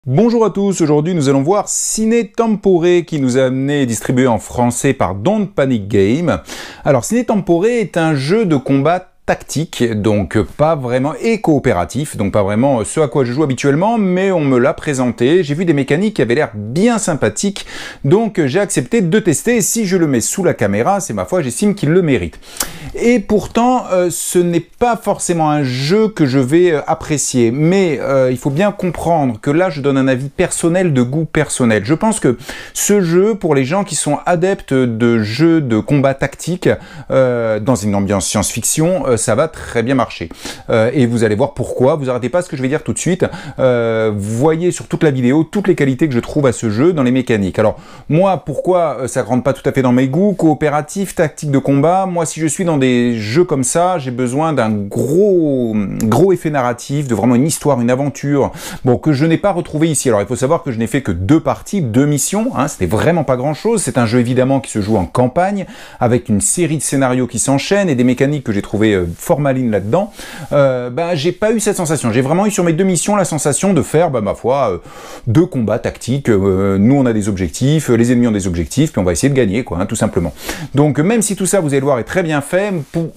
Bonjour à tous, aujourd'hui nous allons voir Ciné Tempore qui nous a amené distribué en français par Don't Panic Game. Alors Ciné Tempore est un jeu de combat tactique, donc pas vraiment, et coopératif, donc pas vraiment ce à quoi je joue habituellement, mais on me l'a présenté, j'ai vu des mécaniques qui avaient l'air bien sympathiques, donc j'ai accepté de tester, et si je le mets sous la caméra, c'est ma foi, j'estime qu'il le mérite. Et pourtant, ce n'est pas forcément un jeu que je vais apprécier, mais il faut bien comprendre que là, je donne un avis personnel de goût personnel. Je pense que ce jeu, pour les gens qui sont adeptes de jeux de combat tactique, dans une ambiance science-fiction, ça va très bien marcher. Et vous allez voir pourquoi, vous arrêtez pas ce que je vais dire tout de suite. Vous voyez sur toute la vidéo toutes les qualités que je trouve à ce jeu dans les mécaniques. Alors, moi, pourquoi ça ne rentre pas tout à fait dans mes goûts, coopératif, tactique de combat, moi, si je suis dans des jeux comme ça, j'ai besoin d'un gros effet narratif, de vraiment une histoire, une aventure, bon, que je n'ai pas retrouvé ici. Alors, il faut savoir que je n'ai fait que 2 parties, 2 missions, hein, c'était vraiment pas grand-chose. C'est un jeu, évidemment, qui se joue en campagne, avec une série de scénarios qui s'enchaînent et des mécaniques que j'ai trouvées formalines là-dedans. J'ai pas eu cette sensation. J'ai vraiment eu sur mes 2 missions la sensation de faire, ma foi, 2 combats tactiques. Nous, on a des objectifs, les ennemis ont des objectifs, puis on va essayer de gagner, quoi, hein, tout simplement. Donc, même si tout ça, vous allez le voir, est très bien fait,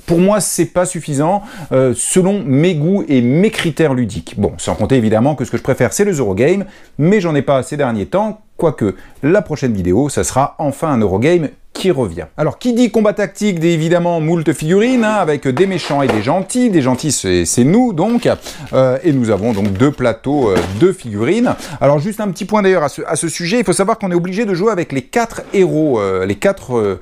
pour moi, c'est pas suffisant selon mes goûts et mes critères ludiques. Bon, sans compter évidemment que ce que je préfère, c'est le Eurogame, mais j'en ai pas ces derniers temps, quoique la prochaine vidéo, ça sera enfin un Eurogame qui revient. Alors, qui dit combat tactique, dit évidemment moult figurines, hein, avec des méchants et des gentils. Des gentils, c'est nous, donc. Et nous avons donc 2 plateaux de figurines. Alors, juste un petit point d'ailleurs à ce sujet, il faut savoir qu'on est obligé de jouer avec les 4 héros, les 4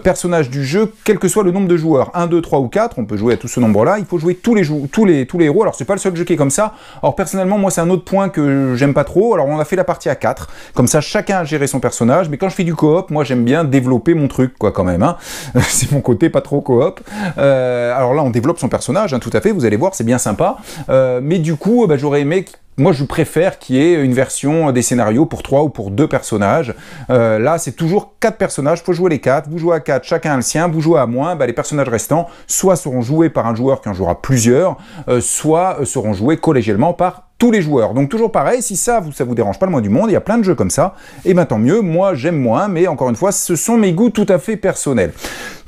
personnages du jeu, quel que soit le nombre de joueurs. 1, 2, 3 ou 4, on peut jouer à tout ce nombre-là. Il faut jouer tous les héros. Alors, c'est pas le seul jeu qui est comme ça. Alors, personnellement, moi, c'est un autre point que j'aime pas trop. Alors, on a fait la partie à 4. Comme ça, chacun a géré son personnage. Mais quand je fais du coop, moi, j'aime bien développer mon truc, quoi, quand même, hein. C'est mon côté pas trop coop. Alors là, on développe son personnage, hein, tout à fait, vous allez voir, c'est bien sympa. Mais du coup, j'aurais aimé... Moi, je préfère qu'il y ait une version des scénarios pour 3 ou pour 2 personnages. Là, c'est toujours 4 personnages, il faut jouer les 4. Vous jouez à 4, chacun a le sien. Vous jouez à moins, les personnages restants, soit seront joués par un joueur qui en jouera plusieurs, soit seront joués collégialement par tous les joueurs. Donc toujours pareil, si ça vous dérange pas le moins du monde, il y a plein de jeux comme ça, et tant mieux, moi j'aime moins, mais encore une fois, ce sont mes goûts tout à fait personnels.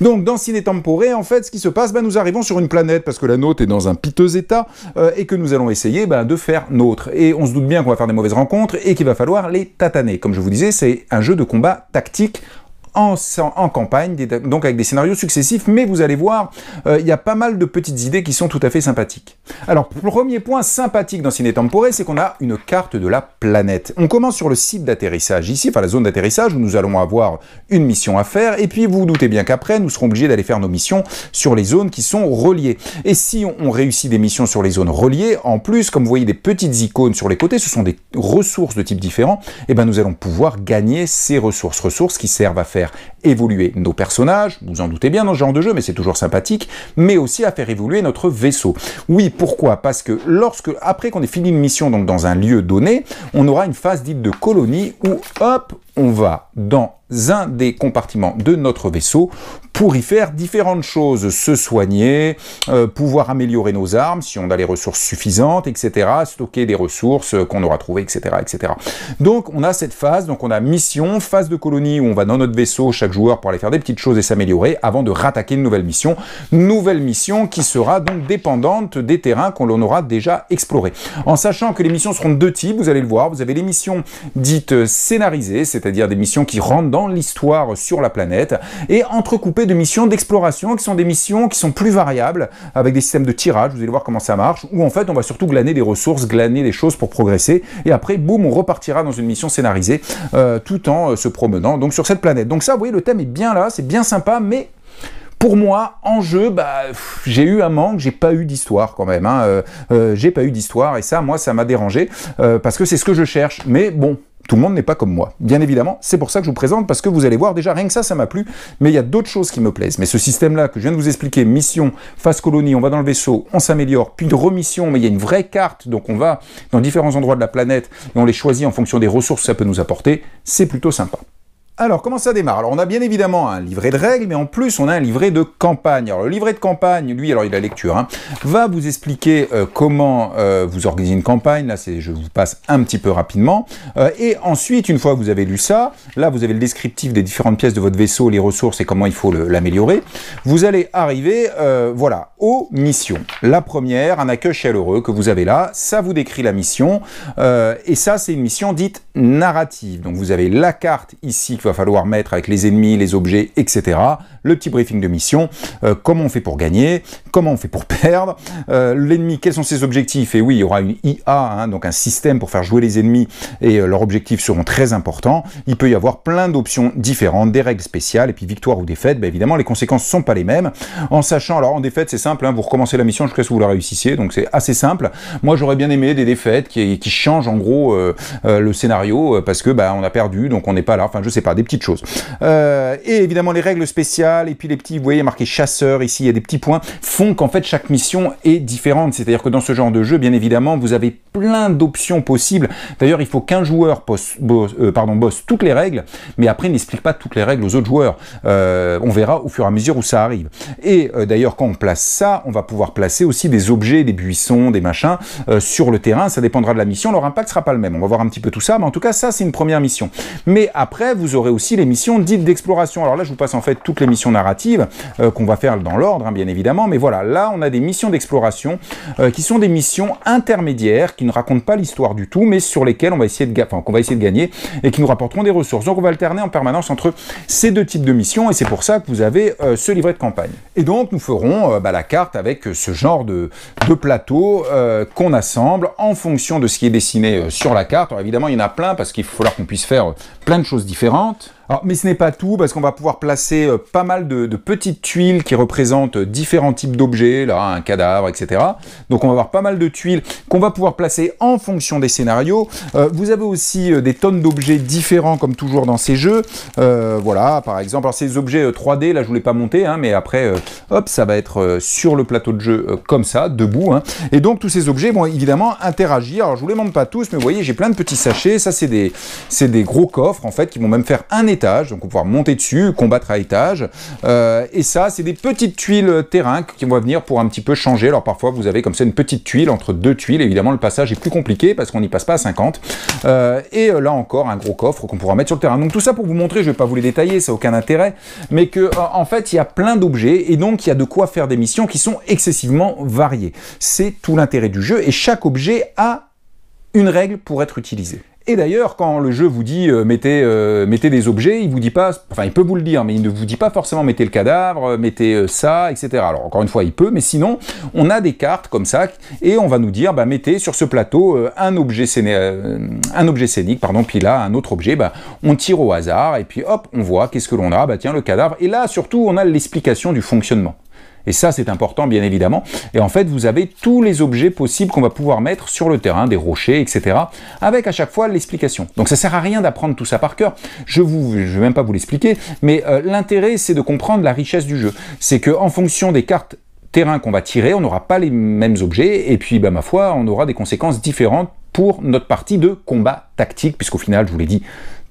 Donc dans Ciné Tempore, en fait, ce qui se passe, nous arrivons sur une planète, parce que la nôtre est dans un piteux état, et que nous allons essayer de faire nôtre. Et on se doute bien qu'on va faire des mauvaises rencontres, et qu'il va falloir les tataner. Comme je vous disais, c'est un jeu de combat tactique, en campagne, donc avec des scénarios successifs, mais vous allez voir, il y a pas mal de petites idées qui sont tout à fait sympathiques. Alors, premier point sympathique dans Ciné Tempore, c'est qu'on a une carte de la planète. On commence sur le site d'atterrissage ici, enfin la zone d'atterrissage, où nous allons avoir une mission à faire, et puis vous vous doutez bien qu'après, nous serons obligés d'aller faire nos missions sur les zones qui sont reliées. Et si on réussit des missions sur les zones reliées, en plus, comme vous voyez des petites icônes sur les côtés, ce sont des ressources de type différent, et nous allons pouvoir gagner ces ressources qui servent à faire évoluer nos personnages, vous en doutez bien dans ce genre de jeu, mais c'est toujours sympathique, mais aussi à faire évoluer notre vaisseau. Oui, pourquoi? Parce que après qu'on ait fini une mission donc dans un lieu donné, on aura une phase dite de colonie où, hop, on va dans un des compartiments de notre vaisseau pour y faire différentes choses, se soigner, pouvoir améliorer nos armes si on a les ressources suffisantes, etc., stocker des ressources qu'on aura trouvées, etc., etc. Donc on a cette phase, donc on a mission, phase de colonie où on va dans notre vaisseau, chaque joueur pour aller faire des petites choses et s'améliorer avant de rattaquer une nouvelle mission qui sera donc dépendante des terrains qu'on aura déjà explorés. En sachant que les missions seront de 2 types, vous allez le voir, vous avez les missions dites scénarisées, c'est-à-dire des missions qui rentrent dans l'histoire sur la planète, et entrecoupées de missions d'exploration, qui sont des missions qui sont plus variables, avec des systèmes de tirage, vous allez voir comment ça marche, où en fait on va surtout glaner des ressources, glaner des choses pour progresser, et après, boum, on repartira dans une mission scénarisée, tout en se promenant donc sur cette planète. Donc ça, vous voyez, le thème est bien là, c'est bien sympa, mais... Pour moi, en jeu, j'ai eu un manque, j'ai pas eu d'histoire quand même, hein. J'ai pas eu d'histoire, et ça, moi, ça m'a dérangé, parce que c'est ce que je cherche, mais bon... Tout le monde n'est pas comme moi. Bien évidemment, c'est pour ça que je vous présente, parce que vous allez voir, déjà, rien que ça m'a plu, mais il y a d'autres choses qui me plaisent. Mais ce système-là que je viens de vous expliquer, mission, phase colonie, on va dans le vaisseau, on s'améliore, puis de remission, mais il y a une vraie carte, donc on va dans différents endroits de la planète, et on les choisit en fonction des ressources que ça peut nous apporter, c'est plutôt sympa. Alors, comment ça démarre? Alors, on a bien évidemment un livret de règles, mais en plus, on a un livret de campagne. Alors, le livret de campagne, lui, alors il a lecture, hein, va vous expliquer comment vous organisez une campagne. Là, je vous passe un petit peu rapidement. Et ensuite, une fois que vous avez lu ça, là, vous avez le descriptif des différentes pièces de votre vaisseau, les ressources et comment il faut l'améliorer. Vous allez arriver, voilà, aux missions. La première, un accueil chaleureux que vous avez là, ça vous décrit la mission. Et ça, c'est une mission dite narrative. Donc, vous avez la carte ici qu'il va falloir mettre avec les ennemis, les objets, etc. Le petit briefing de mission, comment on fait pour gagner, comment on fait pour perdre, l'ennemi, quels sont ses objectifs, et oui, il y aura une IA, hein, donc un système pour faire jouer les ennemis, et leurs objectifs seront très importants. Il peut y avoir plein d'options différentes, des règles spéciales, et puis victoire ou défaite, ben évidemment, les conséquences ne sont pas les mêmes. En sachant, alors en défaite, c'est simple, hein, vous recommencez la mission jusqu'à ce que vous la réussissiez, donc c'est assez simple. Moi, j'aurais bien aimé des défaites qui changent en gros le scénario, parce que bah, on a perdu, donc on n'est pas là, enfin je sais pas, des petites choses. Et évidemment les règles spéciales et puis les petits, vous voyez marqué chasseur ici, il y a des petits points, font qu'en fait chaque mission est différente. C'est-à-dire que dans ce genre de jeu, bien évidemment, vous avez plein d'options possibles. D'ailleurs, il faut qu'un joueur bosse toutes les règles, mais après il n'explique pas toutes les règles aux autres joueurs. On verra au fur et à mesure où ça arrive. Et d'ailleurs, quand on place ça, on va pouvoir placer aussi des objets, des buissons, des machins sur le terrain. Ça dépendra de la mission. Leur impact sera pas le même. On va voir un petit peu tout ça, mais en tout cas, ça c'est une première mission. Mais après, vous aurez aussi les missions dites d'exploration. Alors là, je vous passe en fait toutes les missions narratives qu'on va faire dans l'ordre, hein, bien évidemment. Mais voilà, là, on a des missions d'exploration qui sont des missions intermédiaires, qui ne racontent pas l'histoire du tout, mais sur lesquelles on va essayer qu'on va essayer de gagner et qui nous rapporteront des ressources. Donc, on va alterner en permanence entre ces deux types de missions et c'est pour ça que vous avez ce livret de campagne. Et donc, nous ferons la carte avec ce genre de plateau qu'on assemble en fonction de ce qui est dessiné sur la carte. Alors, évidemment, il y en a plein parce qu'il faut falloir qu'on puisse faire plein de choses différentes. Alors, mais ce n'est pas tout, parce qu'on va pouvoir placer pas mal de petites tuiles qui représentent différents types d'objets, là, un cadavre, etc. Donc on va avoir pas mal de tuiles qu'on va pouvoir placer en fonction des scénarios. Vous avez aussi des tonnes d'objets différents, comme toujours dans ces jeux. Voilà, par exemple, alors ces objets 3D, là je ne voulais pas monter, hein, mais après, hop, ça va être sur le plateau de jeu comme ça, debout. Hein. Et donc tous ces objets vont évidemment interagir. Alors je vous les montre pas tous, mais vous voyez, j'ai plein de petits sachets. Ça, c'est des gros coffres, en fait, qui vont même faire un étage, donc on va pouvoir monter dessus, combattre à étage, et ça c'est des petites tuiles terrain qui vont venir pour un petit peu changer. Alors parfois vous avez comme ça une petite tuile entre deux tuiles, évidemment le passage est plus compliqué parce qu'on n'y passe pas à 50, et là encore un gros coffre qu'on pourra mettre sur le terrain. Donc tout ça pour vous montrer, je vais pas vous les détailler, ça n'a aucun intérêt, mais que en fait il y a plein d'objets et donc il y a de quoi faire des missions qui sont excessivement variées. C'est tout l'intérêt du jeu et chaque objet a une règle pour être utilisé. Et d'ailleurs, quand le jeu vous dit mettez des objets, il vous dit pas, enfin il peut vous le dire, mais il ne vous dit pas forcément mettez le cadavre, mettez ça, etc. Alors encore une fois, il peut, mais sinon, on a des cartes comme ça, et on va nous dire, bah, mettez sur ce plateau un objet scénique, pardon, puis là, un autre objet, bah, on tire au hasard, et puis hop, on voit qu'est-ce que l'on a, bah tiens, le cadavre, et là, surtout, on a l'explication du fonctionnement. Et ça, c'est important, bien évidemment. Et en fait, vous avez tous les objets possibles qu'on va pouvoir mettre sur le terrain, des rochers, etc., avec à chaque fois l'explication. Donc ça sert à rien d'apprendre tout ça par cœur. Je vais même pas vous l'expliquer, mais l'intérêt, c'est de comprendre la richesse du jeu. C'est qu'en fonction des cartes terrain qu'on va tirer, on n'aura pas les mêmes objets, et puis, bah, ma foi, on aura des conséquences différentes pour notre partie de combat tactique, puisqu'au final, je vous l'ai dit,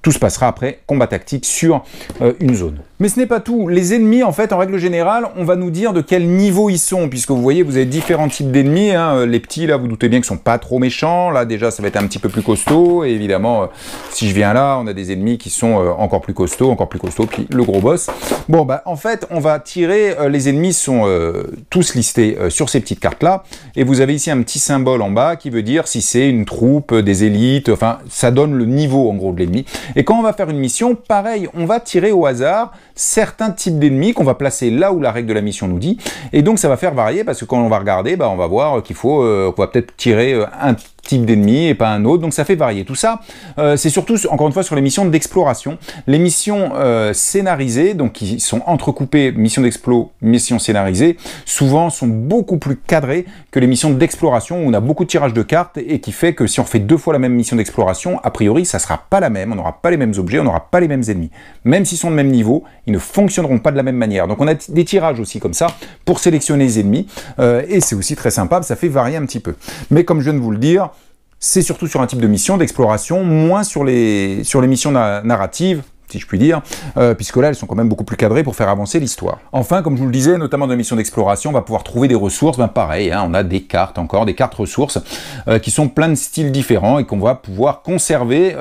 tout se passera après combat tactique sur une zone. Mais ce n'est pas tout. Les ennemis, en fait, en règle générale, on va nous dire de quel niveau ils sont, puisque vous voyez, vous avez différents types d'ennemis. Hein. Les petits, là, vous doutez bien qu'ils sont pas trop méchants. Là, déjà, ça va être un petit peu plus costaud. Et évidemment, si je viens là, on a des ennemis qui sont encore plus costauds, puis le gros boss. Bon, bah, en fait, on va tirer. Les ennemis sont tous listés sur ces petites cartes-là. Et vous avez ici un petit symbole en bas qui veut dire si c'est une troupe, des élites. Enfin, ça donne le niveau, en gros, de l'ennemi. Et quand on va faire une mission, pareil, on va tirer au hasard certains types d'ennemis qu'on va placer là où la règle de la mission nous dit. Et donc, ça va faire varier parce que quand on va regarder, bah, on va voir qu'il faut, qu'on va peut-être tirer un type d'ennemi et pas un autre, donc ça fait varier. Tout ça, c'est surtout, encore une fois, sur les missions d'exploration. Les missions scénarisées, donc qui sont entrecoupées, missions d'explo, missions scénarisées, souvent sont beaucoup plus cadrées que les missions d'exploration où on a beaucoup de tirage de cartes et qui fait que si on fait 2 fois la même mission d'exploration, a priori, ça sera pas la même, on n'aura pas les mêmes objets, on n'aura pas les mêmes ennemis. Même s'ils sont de même niveau, ils ne fonctionneront pas de la même manière. Donc on a des tirages aussi comme ça pour sélectionner les ennemis et c'est aussi très sympa, ça fait varier un petit peu. Mais comme je viens de vous le dire, c'est surtout sur un type de mission d'exploration, moins sur les missions narratives, si je puis dire, puisque là, elles sont quand même beaucoup plus cadrées pour faire avancer l'histoire. Enfin, comme je vous le disais, notamment dans la mission d'exploration, on va pouvoir trouver des ressources, ben pareil, hein, on a des cartes encore, des cartes ressources, qui sont plein de styles différents et qu'on va pouvoir conserver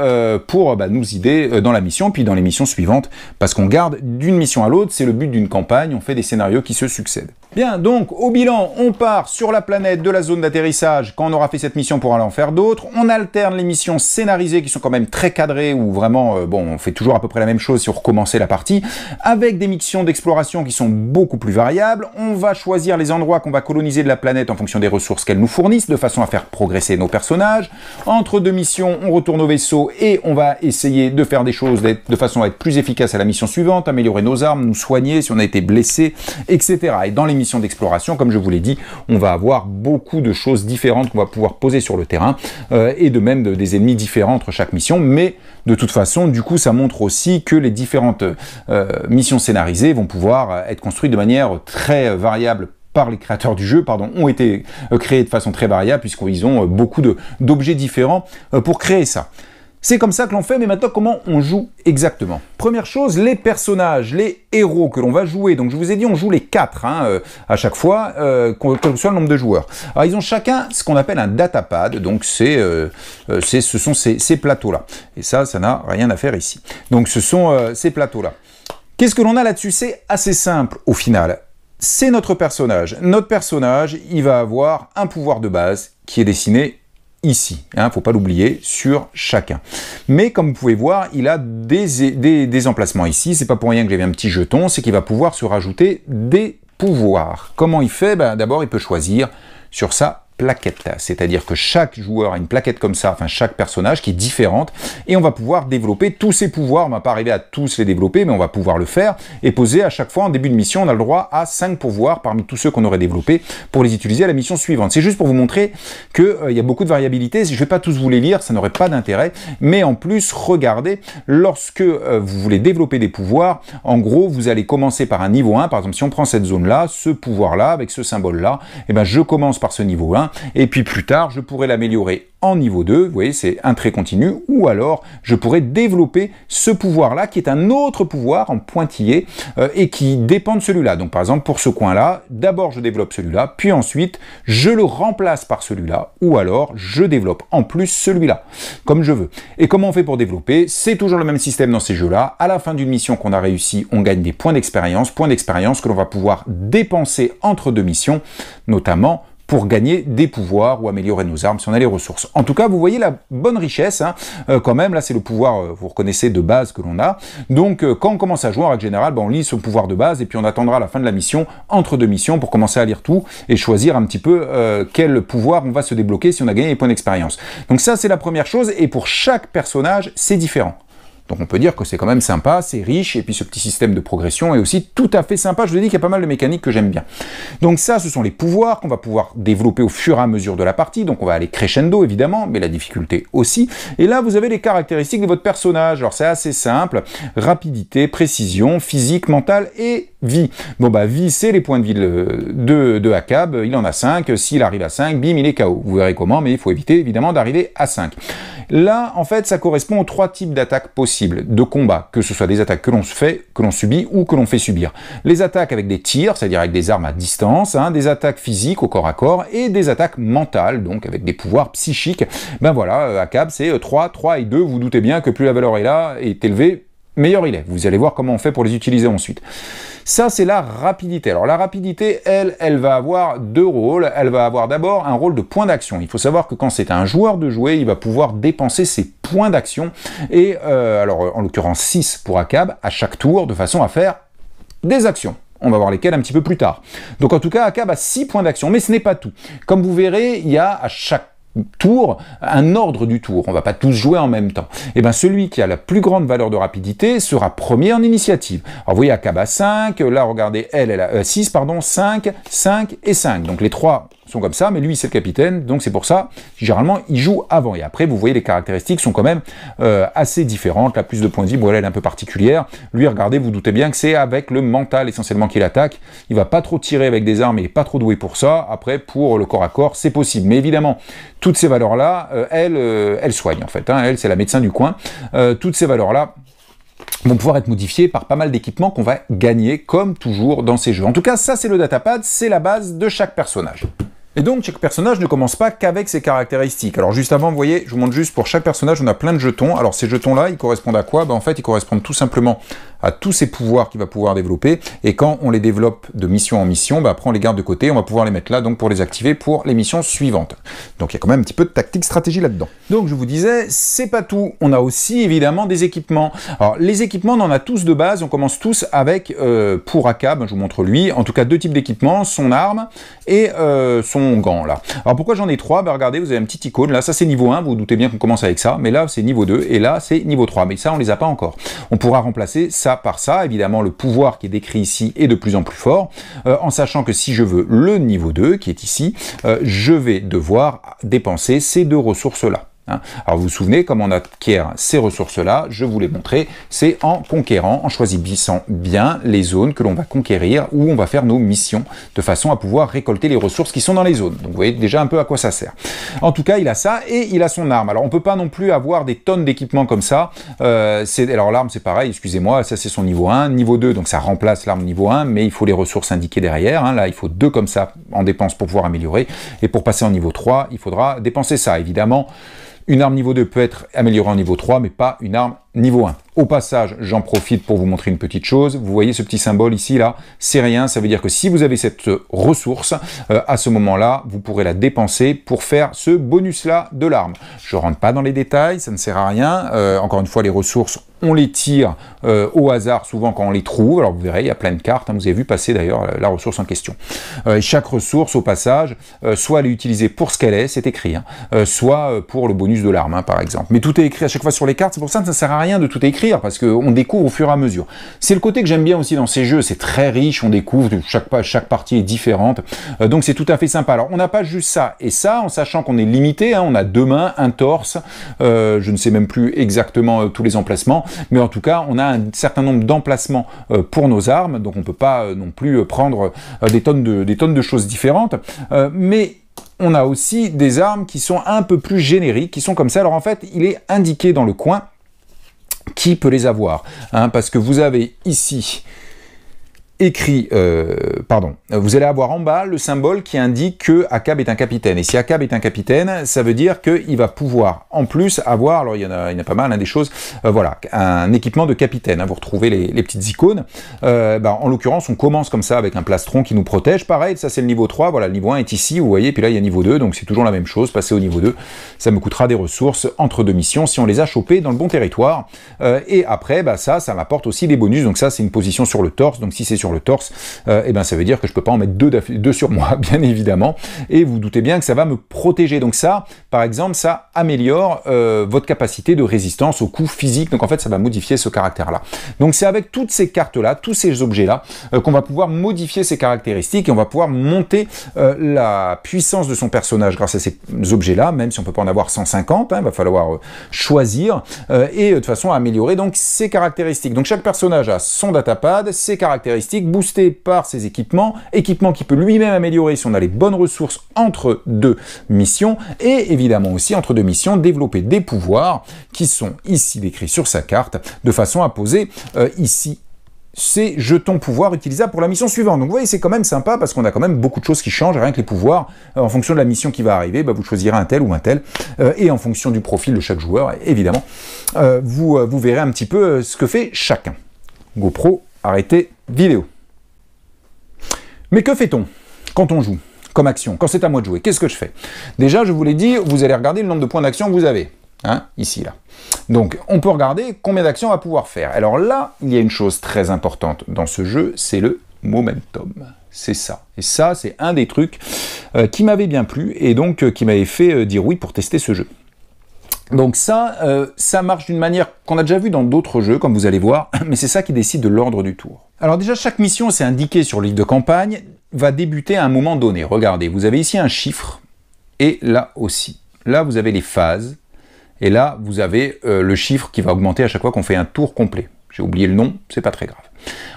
pour nous aider dans la mission, puis dans les missions suivantes, parce qu'on garde d'une mission à l'autre, c'est le but d'une campagne, on fait des scénarios qui se succèdent. Bien, donc au bilan, on part sur la planète de la zone d'atterrissage quand on aura fait cette mission pour aller en faire d'autres, on alterne les missions scénarisées qui sont quand même très cadrées, où vraiment, bon, on fait toujours à peu près la même chose si on recommençait la partie, avec des missions d'exploration qui sont beaucoup plus variables, on va choisir les endroits qu'on va coloniser de la planète en fonction des ressources qu'elle nous fournissent, de façon à faire progresser nos personnages. Entre deux missions, on retourne au vaisseau et on va essayer de faire des choses de façon à être plus efficace à la mission suivante, améliorer nos armes, nous soigner si on a été blessé, etc. Et dans les missions d'exploration, comme je vous l'ai dit, on va avoir beaucoup de choses différentes qu'on va pouvoir poser sur le terrain, et de même des ennemis différents entre chaque mission, mais de toute façon, du coup, ça montre aussi que les différentes missions scénarisées vont pouvoir être construites de manière très variable par les créateurs du jeu, ont été créées de façon très variable, puisqu'ils ont beaucoup d'objets différents pour créer ça. C'est comme ça que l'on fait, mais maintenant, comment on joue exactement? Première chose, les personnages, les héros que l'on va jouer. Donc, je vous ai dit, on joue les 4 à chaque fois, quel que soit le nombre de joueurs. Alors, ils ont chacun ce qu'on appelle un datapad. Donc, ce sont ces plateaux-là. Et ça n'a rien à faire ici. Donc, ce sont ces plateaux-là. Qu'est-ce que l'on a là-dessus? C'est assez simple, au final. C'est notre personnage. Notre personnage, il va avoir un pouvoir de base qui est dessiné ici, hein, faut pas l'oublier, sur chacun. Mais comme vous pouvez voir, il a des emplacements ici, c'est pas pour rien que j'ai mis un petit jeton, c'est qu'il va pouvoir se rajouter des pouvoirs. Comment il fait? D'abord, il peut choisir sur sa plaquette, c'est-à-dire que chaque joueur a une plaquette comme ça, enfin chaque personnage qui est différente, et on va pouvoir développer tous ces pouvoirs. On va pas arriver à tous les développer, mais on va pouvoir le faire, et poser à chaque fois en début de mission, on a le droit à 5 pouvoirs parmi tous ceux qu'on aurait développés pour les utiliser à la mission suivante. C'est juste pour vous montrer qu'il y a beaucoup de variabilité. Je vais pas tous vous les lire, ça n'aurait pas d'intérêt, mais en plus, regardez, lorsque vous voulez développer des pouvoirs, en gros, vous allez commencer par un niveau 1, par exemple, si on prend cette zone-là, ce pouvoir-là, avec ce symbole-là, et je commence par ce niveau 1, et puis plus tard, je pourrais l'améliorer en niveau 2, vous voyez, c'est un trait continu, ou alors je pourrais développer ce pouvoir-là, qui est un autre pouvoir en pointillé, et qui dépend de celui-là. Donc par exemple, pour ce coin-là, d'abord je développe celui-là, puis ensuite, je le remplace par celui-là, ou alors je développe en plus celui-là, comme je veux. Et comment on fait pour développer? C'est toujours le même système dans ces jeux-là. À la fin d'une mission qu'on a réussi, on gagne des points d'expérience que l'on va pouvoir dépenser entre deux missions, notamment pour gagner des pouvoirs ou améliorer nos armes si on a les ressources. En tout cas, vous voyez la bonne richesse, quand même, là c'est le pouvoir, vous reconnaissez, de base que l'on a. Donc quand on commence à jouer, en règle générale, on lit son pouvoir de base et puis on attendra la fin de la mission, entre deux missions, pour commencer à lire tout et choisir un petit peu quel pouvoir on va se débloquer si on a gagné les points d'expérience. Donc ça c'est la première chose, et pour chaque personnage, c'est différent. Donc on peut dire que c'est quand même sympa, c'est riche, et puis ce petit système de progression est aussi tout à fait sympa. Je vous ai dit qu'il y a pas mal de mécaniques que j'aime bien. Donc ça, ce sont les pouvoirs qu'on va pouvoir développer au fur et à mesure de la partie. Donc on va aller crescendo, évidemment, mais la difficulté aussi. Et là, vous avez les caractéristiques de votre personnage. Alors c'est assez simple. Rapidité, précision, physique, mental et vie. Bon vie, c'est les points de vie de Akab. Il en a 5. S'il arrive à 5, bim, il est KO. Vous verrez comment, mais il faut éviter, évidemment, d'arriver à 5. Là, en fait, ça correspond aux 3 types d'attaques possibles de combat, que ce soit des attaques que l'on fait, que l'on subit ou que l'on fait subir. Les attaques avec des tirs, c'est-à-dire avec des armes à distance, des attaques physiques au corps à corps, et des attaques mentales, donc avec des pouvoirs psychiques. Voilà, Akab, c'est 3, 3 et 2. Vous doutez bien que plus la valeur est élevée, meilleur il est. Vous allez voir comment on fait pour les utiliser ensuite. Ça, c'est la rapidité. Alors la rapidité, elle va avoir 2 rôles. Elle va avoir d'abord un rôle de point d'action. Il faut savoir que quand c'est un joueur de jouer, il va pouvoir dépenser ses points d'action. Et alors en l'occurrence 6 pour Akab, à chaque tour, de façon à faire des actions. On va voir lesquelles un petit peu plus tard. Donc en tout cas, Akab a 6 points d'action, mais ce n'est pas tout. Comme vous verrez, il y a à chaque tour, un ordre du tour, on va pas tous jouer en même temps. Et celui qui a la plus grande valeur de rapidité sera premier en initiative. Alors vous voyez, Akab a 5, là regardez, elle a 6, pardon, 5, 5 et 5. Donc les 3 sont comme ça, mais lui c'est le capitaine, donc c'est pour ça, généralement il joue avant. Et après, vous voyez, les caractéristiques sont quand même assez différentes. La plus de points de vie, elle est un peu particulière. Lui, regardez, vous doutez bien que c'est avec le mental essentiellement qu'il attaque. Il va pas trop tirer avec des armes, il est pas trop doué pour ça. Après, pour le corps à corps, c'est possible. Mais évidemment, toutes ces valeurs-là, elle soigne en fait. Elle, c'est la médecin du coin. Toutes ces valeurs-là, vont pouvoir être modifiés par pas mal d'équipements qu'on va gagner, comme toujours dans ces jeux. En tout cas, ça c'est le datapad, c'est la base de chaque personnage. Et donc, chaque personnage ne commence pas qu'avec ses caractéristiques. Alors juste avant, vous voyez, je vous montre juste, pour chaque personnage, on a plein de jetons. Alors ces jetons-là, ils correspondent à quoi? Ben, en fait, ils correspondent tout simplement à tous ces pouvoirs qu'il va pouvoir développer. Et quand on les développe de mission en mission, ben, après on les garde de côté, on va pouvoir les mettre là, donc pour les activer pour les missions suivantes. Donc il y a quand même un petit peu de tactique, stratégie là-dedans. Donc je vous disais, c'est pas tout. On a aussi évidemment des équipements. Alors les équipements, on en a tous de base, on commence tous avec, pour Aka, ben, je vous montre lui, en tout cas 2 types d'équipements, son arme et son gant là. Alors pourquoi j'en ai 3? Ben, regardez, vous avez un petit icône, là ça c'est niveau 1, vous vous doutez bien qu'on commence avec ça, mais là c'est niveau 2 et là c'est niveau 3, mais ça on les a pas encore. On pourra remplacer ça par ça, évidemment le pouvoir qui est décrit ici est de plus en plus fort, en sachant que si je veux le niveau 2 qui est ici, je vais devoir dépenser ces 2 ressources là. Alors vous vous souvenez, comme on acquiert ces ressources-là, je vous l'ai montré, c'est en conquérant, en choisissant bien les zones que l'on va conquérir, où on va faire nos missions, de façon à pouvoir récolter les ressources qui sont dans les zones. Donc vous voyez déjà un peu à quoi ça sert. En tout cas, il a ça, et il a son arme. Alors on peut pas non plus avoir des tonnes d'équipements comme ça. Alors l'arme c'est pareil, excusez-moi, ça c'est son niveau 1. Niveau 2, donc ça remplace l'arme niveau 1, mais il faut les ressources indiquées derrière. Là, il faut 2 comme ça en dépenses pour pouvoir améliorer. Et pour passer en niveau 3, il faudra dépenser ça, évidemment. Une arme niveau 2 peut être améliorée en niveau 3, mais pas une arme niveau 1. Au passage, j'en profite pour vous montrer une petite chose. Vous voyez ce petit symbole ici, là, c'est rien. Ça veut dire que si vous avez cette ressource, à ce moment-là, vous pourrez la dépenser pour faire ce bonus-là de l'arme. Je ne rentre pas dans les détails, ça ne sert à rien. Encore une fois, les ressources, on les tire au hasard, souvent quand on les trouve. Alors vous verrez, il y a plein de cartes. Vous avez vu passer d'ailleurs la ressource en question. Chaque ressource, au passage, soit elle est utilisée pour ce qu'elle est, c'est écrit, soit pour le bonus de l'arme, par exemple. Mais tout est écrit à chaque fois sur les cartes, c'est pour ça que ça ne sert à rien de tout écrire, parce qu'on découvre au fur et à mesure. C'est le côté que j'aime bien aussi dans ces jeux, c'est très riche, on découvre, chaque partie est différente, donc c'est tout à fait sympa. Alors on n'a pas juste ça et ça, en sachant qu'on est limité, on a 2 mains, un torse, je ne sais même plus exactement tous les emplacements, mais en tout cas on a un certain nombre d'emplacements pour nos armes, donc on ne peut pas non plus prendre des tonnes de choses différentes, mais on a aussi des armes qui sont un peu plus génériques, qui sont comme ça. Alors en fait, il est indiqué dans le coin qui peut les avoir, parce que vous avez ici écrit, vous allez avoir en bas le symbole qui indique que Akab est un capitaine. Et si Akab est un capitaine, ça veut dire qu'il va pouvoir en plus avoir, alors il y en a pas mal, des choses, voilà, un équipement de capitaine. Vous retrouvez les petites icônes. En l'occurrence, on commence comme ça avec un plastron qui nous protège. Pareil, ça c'est le niveau 3, voilà, le niveau 1 est ici, vous voyez, puis là il y a niveau 2, donc c'est toujours la même chose. Passer au niveau 2, ça me coûtera des ressources entre 2 missions si on les a chopées dans le bon territoire. Et après, ça m'apporte aussi des bonus. Donc ça, c'est une position sur le torse. Donc si c'est sur le torse, ça veut dire que je peux pas en mettre 2 sur moi, bien évidemment, et vous doutez bien que ça va me protéger. Donc ça, par exemple, ça améliore votre capacité de résistance aux coups physiques, donc en fait ça va modifier ce caractère-là. Donc c'est avec toutes ces cartes-là, tous ces objets-là, qu'on va pouvoir modifier ces caractéristiques, et on va pouvoir monter la puissance de son personnage grâce à ces objets-là, même si on peut pas en avoir 150, il va falloir choisir, et de façon à améliorer donc ses caractéristiques. Donc chaque personnage a son datapad, ses caractéristiques, boosté par ses équipements qui peut lui-même améliorer si on a les bonnes ressources entre 2 missions, et évidemment aussi entre 2 missions développer des pouvoirs qui sont ici décrits sur sa carte, de façon à poser ici ces jetons pouvoirs utilisables pour la mission suivante. Donc vous voyez, c'est quand même sympa parce qu'on a quand même beaucoup de choses qui changent, rien que les pouvoirs, en fonction de la mission qui va arriver, vous choisirez un tel ou un tel, et en fonction du profil de chaque joueur, évidemment, vous verrez un petit peu ce que fait chacun. GoPro, arrêtez vidéo. Mais que fait-on quand on joue comme action, quand c'est à moi de jouer? Qu'est-ce que je fais? Déjà, je vous l'ai dit, vous allez regarder le nombre de points d'action que vous avez, ici, là. Donc, on peut regarder combien d'actions on va pouvoir faire. Alors là, il y a une chose très importante dans ce jeu, c'est le momentum. C'est ça. Et ça, c'est un des trucs qui m'avait bien plu, et donc qui m'avait fait dire oui pour tester ce jeu. Donc ça marche d'une manière qu'on a déjà vu dans d'autres jeux, comme vous allez voir, mais c'est ça qui décide de l'ordre du tour. Alors déjà, chaque mission, c'est indiqué sur le livre de campagne, va débuter à un moment donné. Regardez, vous avez ici un chiffre, et là aussi. Là, vous avez les phases, et là, vous avez le chiffre qui va augmenter à chaque fois qu'on fait un tour complet. J'ai oublié le nom, c'est pas très grave.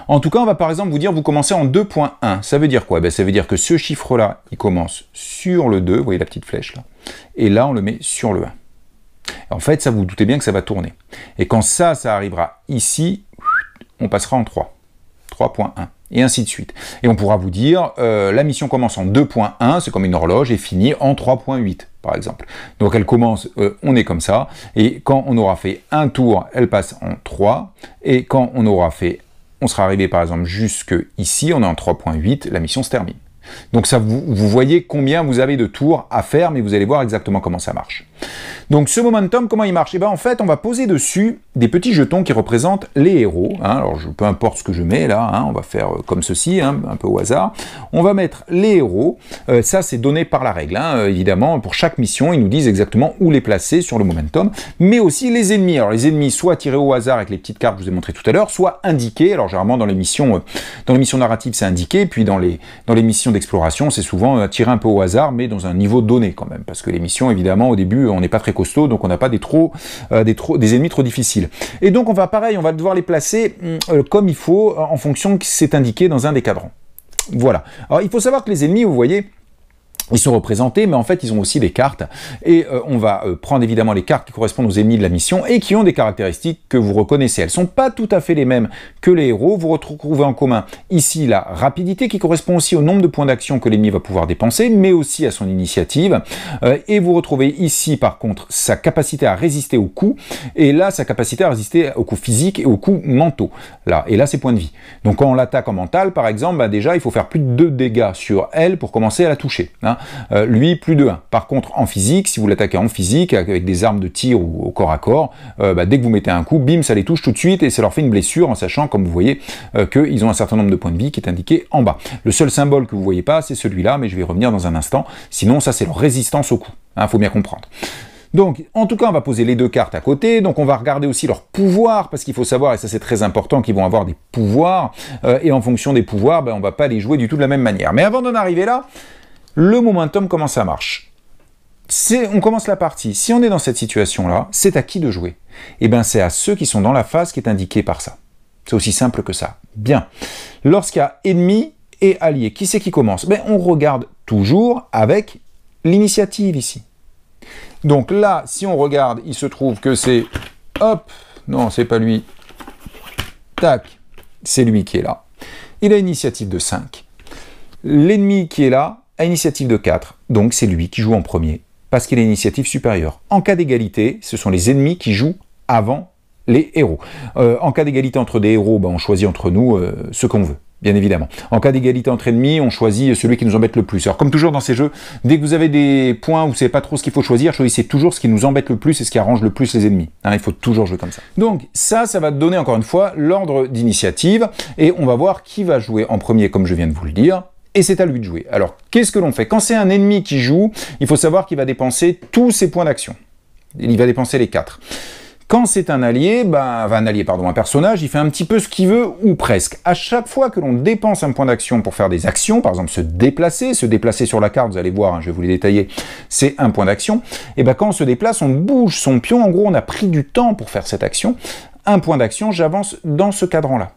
En tout cas, on va par exemple vous dire, vous commencez en 2.1. Ça veut dire quoi? Ça veut dire que ce chiffre-là, il commence sur le 2, vous voyez la petite flèche là, et là, on le met sur le 1. En fait, ça, vous doutez bien que ça va tourner. Et quand ça arrivera ici, on passera en 3. 3.1. Et ainsi de suite. Et on pourra vous dire, la mission commence en 2.1, c'est comme une horloge, et finit en 3.8, par exemple. Donc elle commence, on est comme ça, et quand on aura fait un tour, elle passe en 3, et quand on aura fait, on sera arrivé par exemple jusque ici, on est en 3.8, la mission se termine. Donc ça, vous voyez combien vous avez de tours à faire, mais vous allez voir exactement comment ça marche. Donc ce momentum, comment il marche? Et bien en fait, on va poser dessus des petits jetons qui représentent les héros. Hein. Alors peu importe ce que je mets là, hein, on va faire comme ceci, hein, un peu au hasard. On va mettre les héros. Ça, c'est donné par la règle. Hein. Évidemment, pour chaque mission, ils nous disent exactement où les placer sur le momentum, mais aussi les ennemis. Alors les ennemis, soit tirés au hasard avec les petites cartes que je vous ai montrées tout à l'heure, soit indiqués. Alors généralement dans les missions narratives, c'est indiqué, puis dans les missions d'exploration, c'est souvent tiré un peu au hasard, mais dans un niveau donné quand même, parce que les missions, évidemment, au début, on n'est pas très costaud, donc on n'a pas des ennemis trop difficiles. Et donc on va devoir les placer comme il faut, en fonction que c'est indiqué dans un des cadrans. Voilà. Alors il faut savoir que les ennemis, vous voyez, ils sont représentés, mais en fait, ils ont aussi des cartes. Et on va prendre évidemment les cartes qui correspondent aux ennemis de la mission et qui ont des caractéristiques que vous reconnaissez. Elles ne sont pas tout à fait les mêmes que les héros. Vous retrouvez en commun ici la rapidité qui correspond aussi au nombre de points d'action que l'ennemi va pouvoir dépenser, mais aussi à son initiative. Et vous retrouvez ici, par contre, sa capacité à résister aux coups. Et là, sa capacité à résister aux coups physiques et aux coups mentaux. Là. Et là, c'est points de vie. Donc quand on l'attaque en mental, par exemple, bah, déjà, il faut faire plus de 2 dégâts sur elle pour commencer à la toucher. Hein. Lui, plus de 1. Par contre, en physique, si vous l'attaquez en physique, avec des armes de tir ou au corps à corps, dès que vous mettez un coup, bim, ça les touche tout de suite et ça leur fait une blessure, en sachant, comme vous voyez, qu'ils ont un certain nombre de points de vie qui est indiqué en bas. Le seul symbole que vous voyez pas, c'est celui-là, mais je vais y revenir dans un instant. Sinon, ça, c'est leur résistance au coup. Hein, faut bien comprendre. Donc, en tout cas, on va poser les 2 cartes à côté. Donc, on va regarder aussi leurs pouvoirs, parce qu'il faut savoir, et ça c'est très important, qu'ils vont avoir des pouvoirs. Et en fonction des pouvoirs, on va pas les jouer du tout de la même manière. Mais avant d'en arriver là, le momentum, comment ça marche? On commence la partie. Si on est dans cette situation-là, c'est à qui de jouer? Eh bien, c'est à ceux qui sont dans la phase qui est indiquée par ça. C'est aussi simple que ça. Bien. Lorsqu'il y a ennemi et allié, qui c'est qui commence? On regarde toujours avec l'initiative ici. Donc là, si on regarde, il se trouve que c'est... Hop! Non, c'est pas lui. Tac! C'est lui qui est là. Il a une initiative de 5. L'ennemi qui est là, à initiative de 4, donc c'est lui qui joue en premier, parce qu'il a une initiative supérieure. En cas d'égalité, ce sont les ennemis qui jouent avant les héros. En cas d'égalité entre des héros, on choisit entre nous ce qu'on veut, bien évidemment. En cas d'égalité entre ennemis, on choisit celui qui nous embête le plus. Alors comme toujours dans ces jeux, dès que vous avez des points où vous ne savez pas trop ce qu'il faut choisir, choisissez toujours ce qui nous embête le plus et ce qui arrange le plus les ennemis. Hein, il faut toujours jouer comme ça. Donc ça va donner encore une fois l'ordre d'initiative, et on va voir qui va jouer en premier, comme je viens de vous le dire. Et c'est à lui de jouer. Alors, qu'est-ce que l'on fait? Quand c'est un ennemi qui joue, il faut savoir qu'il va dépenser tous ses points d'action. Il va dépenser les 4. Quand c'est un allié, un personnage, il fait un petit peu ce qu'il veut, ou presque. À chaque fois que l'on dépense un point d'action pour faire des actions, par exemple se déplacer sur la carte, vous allez voir, hein, je vais vous les détailler, c'est un point d'action, et quand on se déplace, on bouge son pion, en gros on a pris du temps pour faire cette action. Un point d'action, j'avance dans ce cadran-là.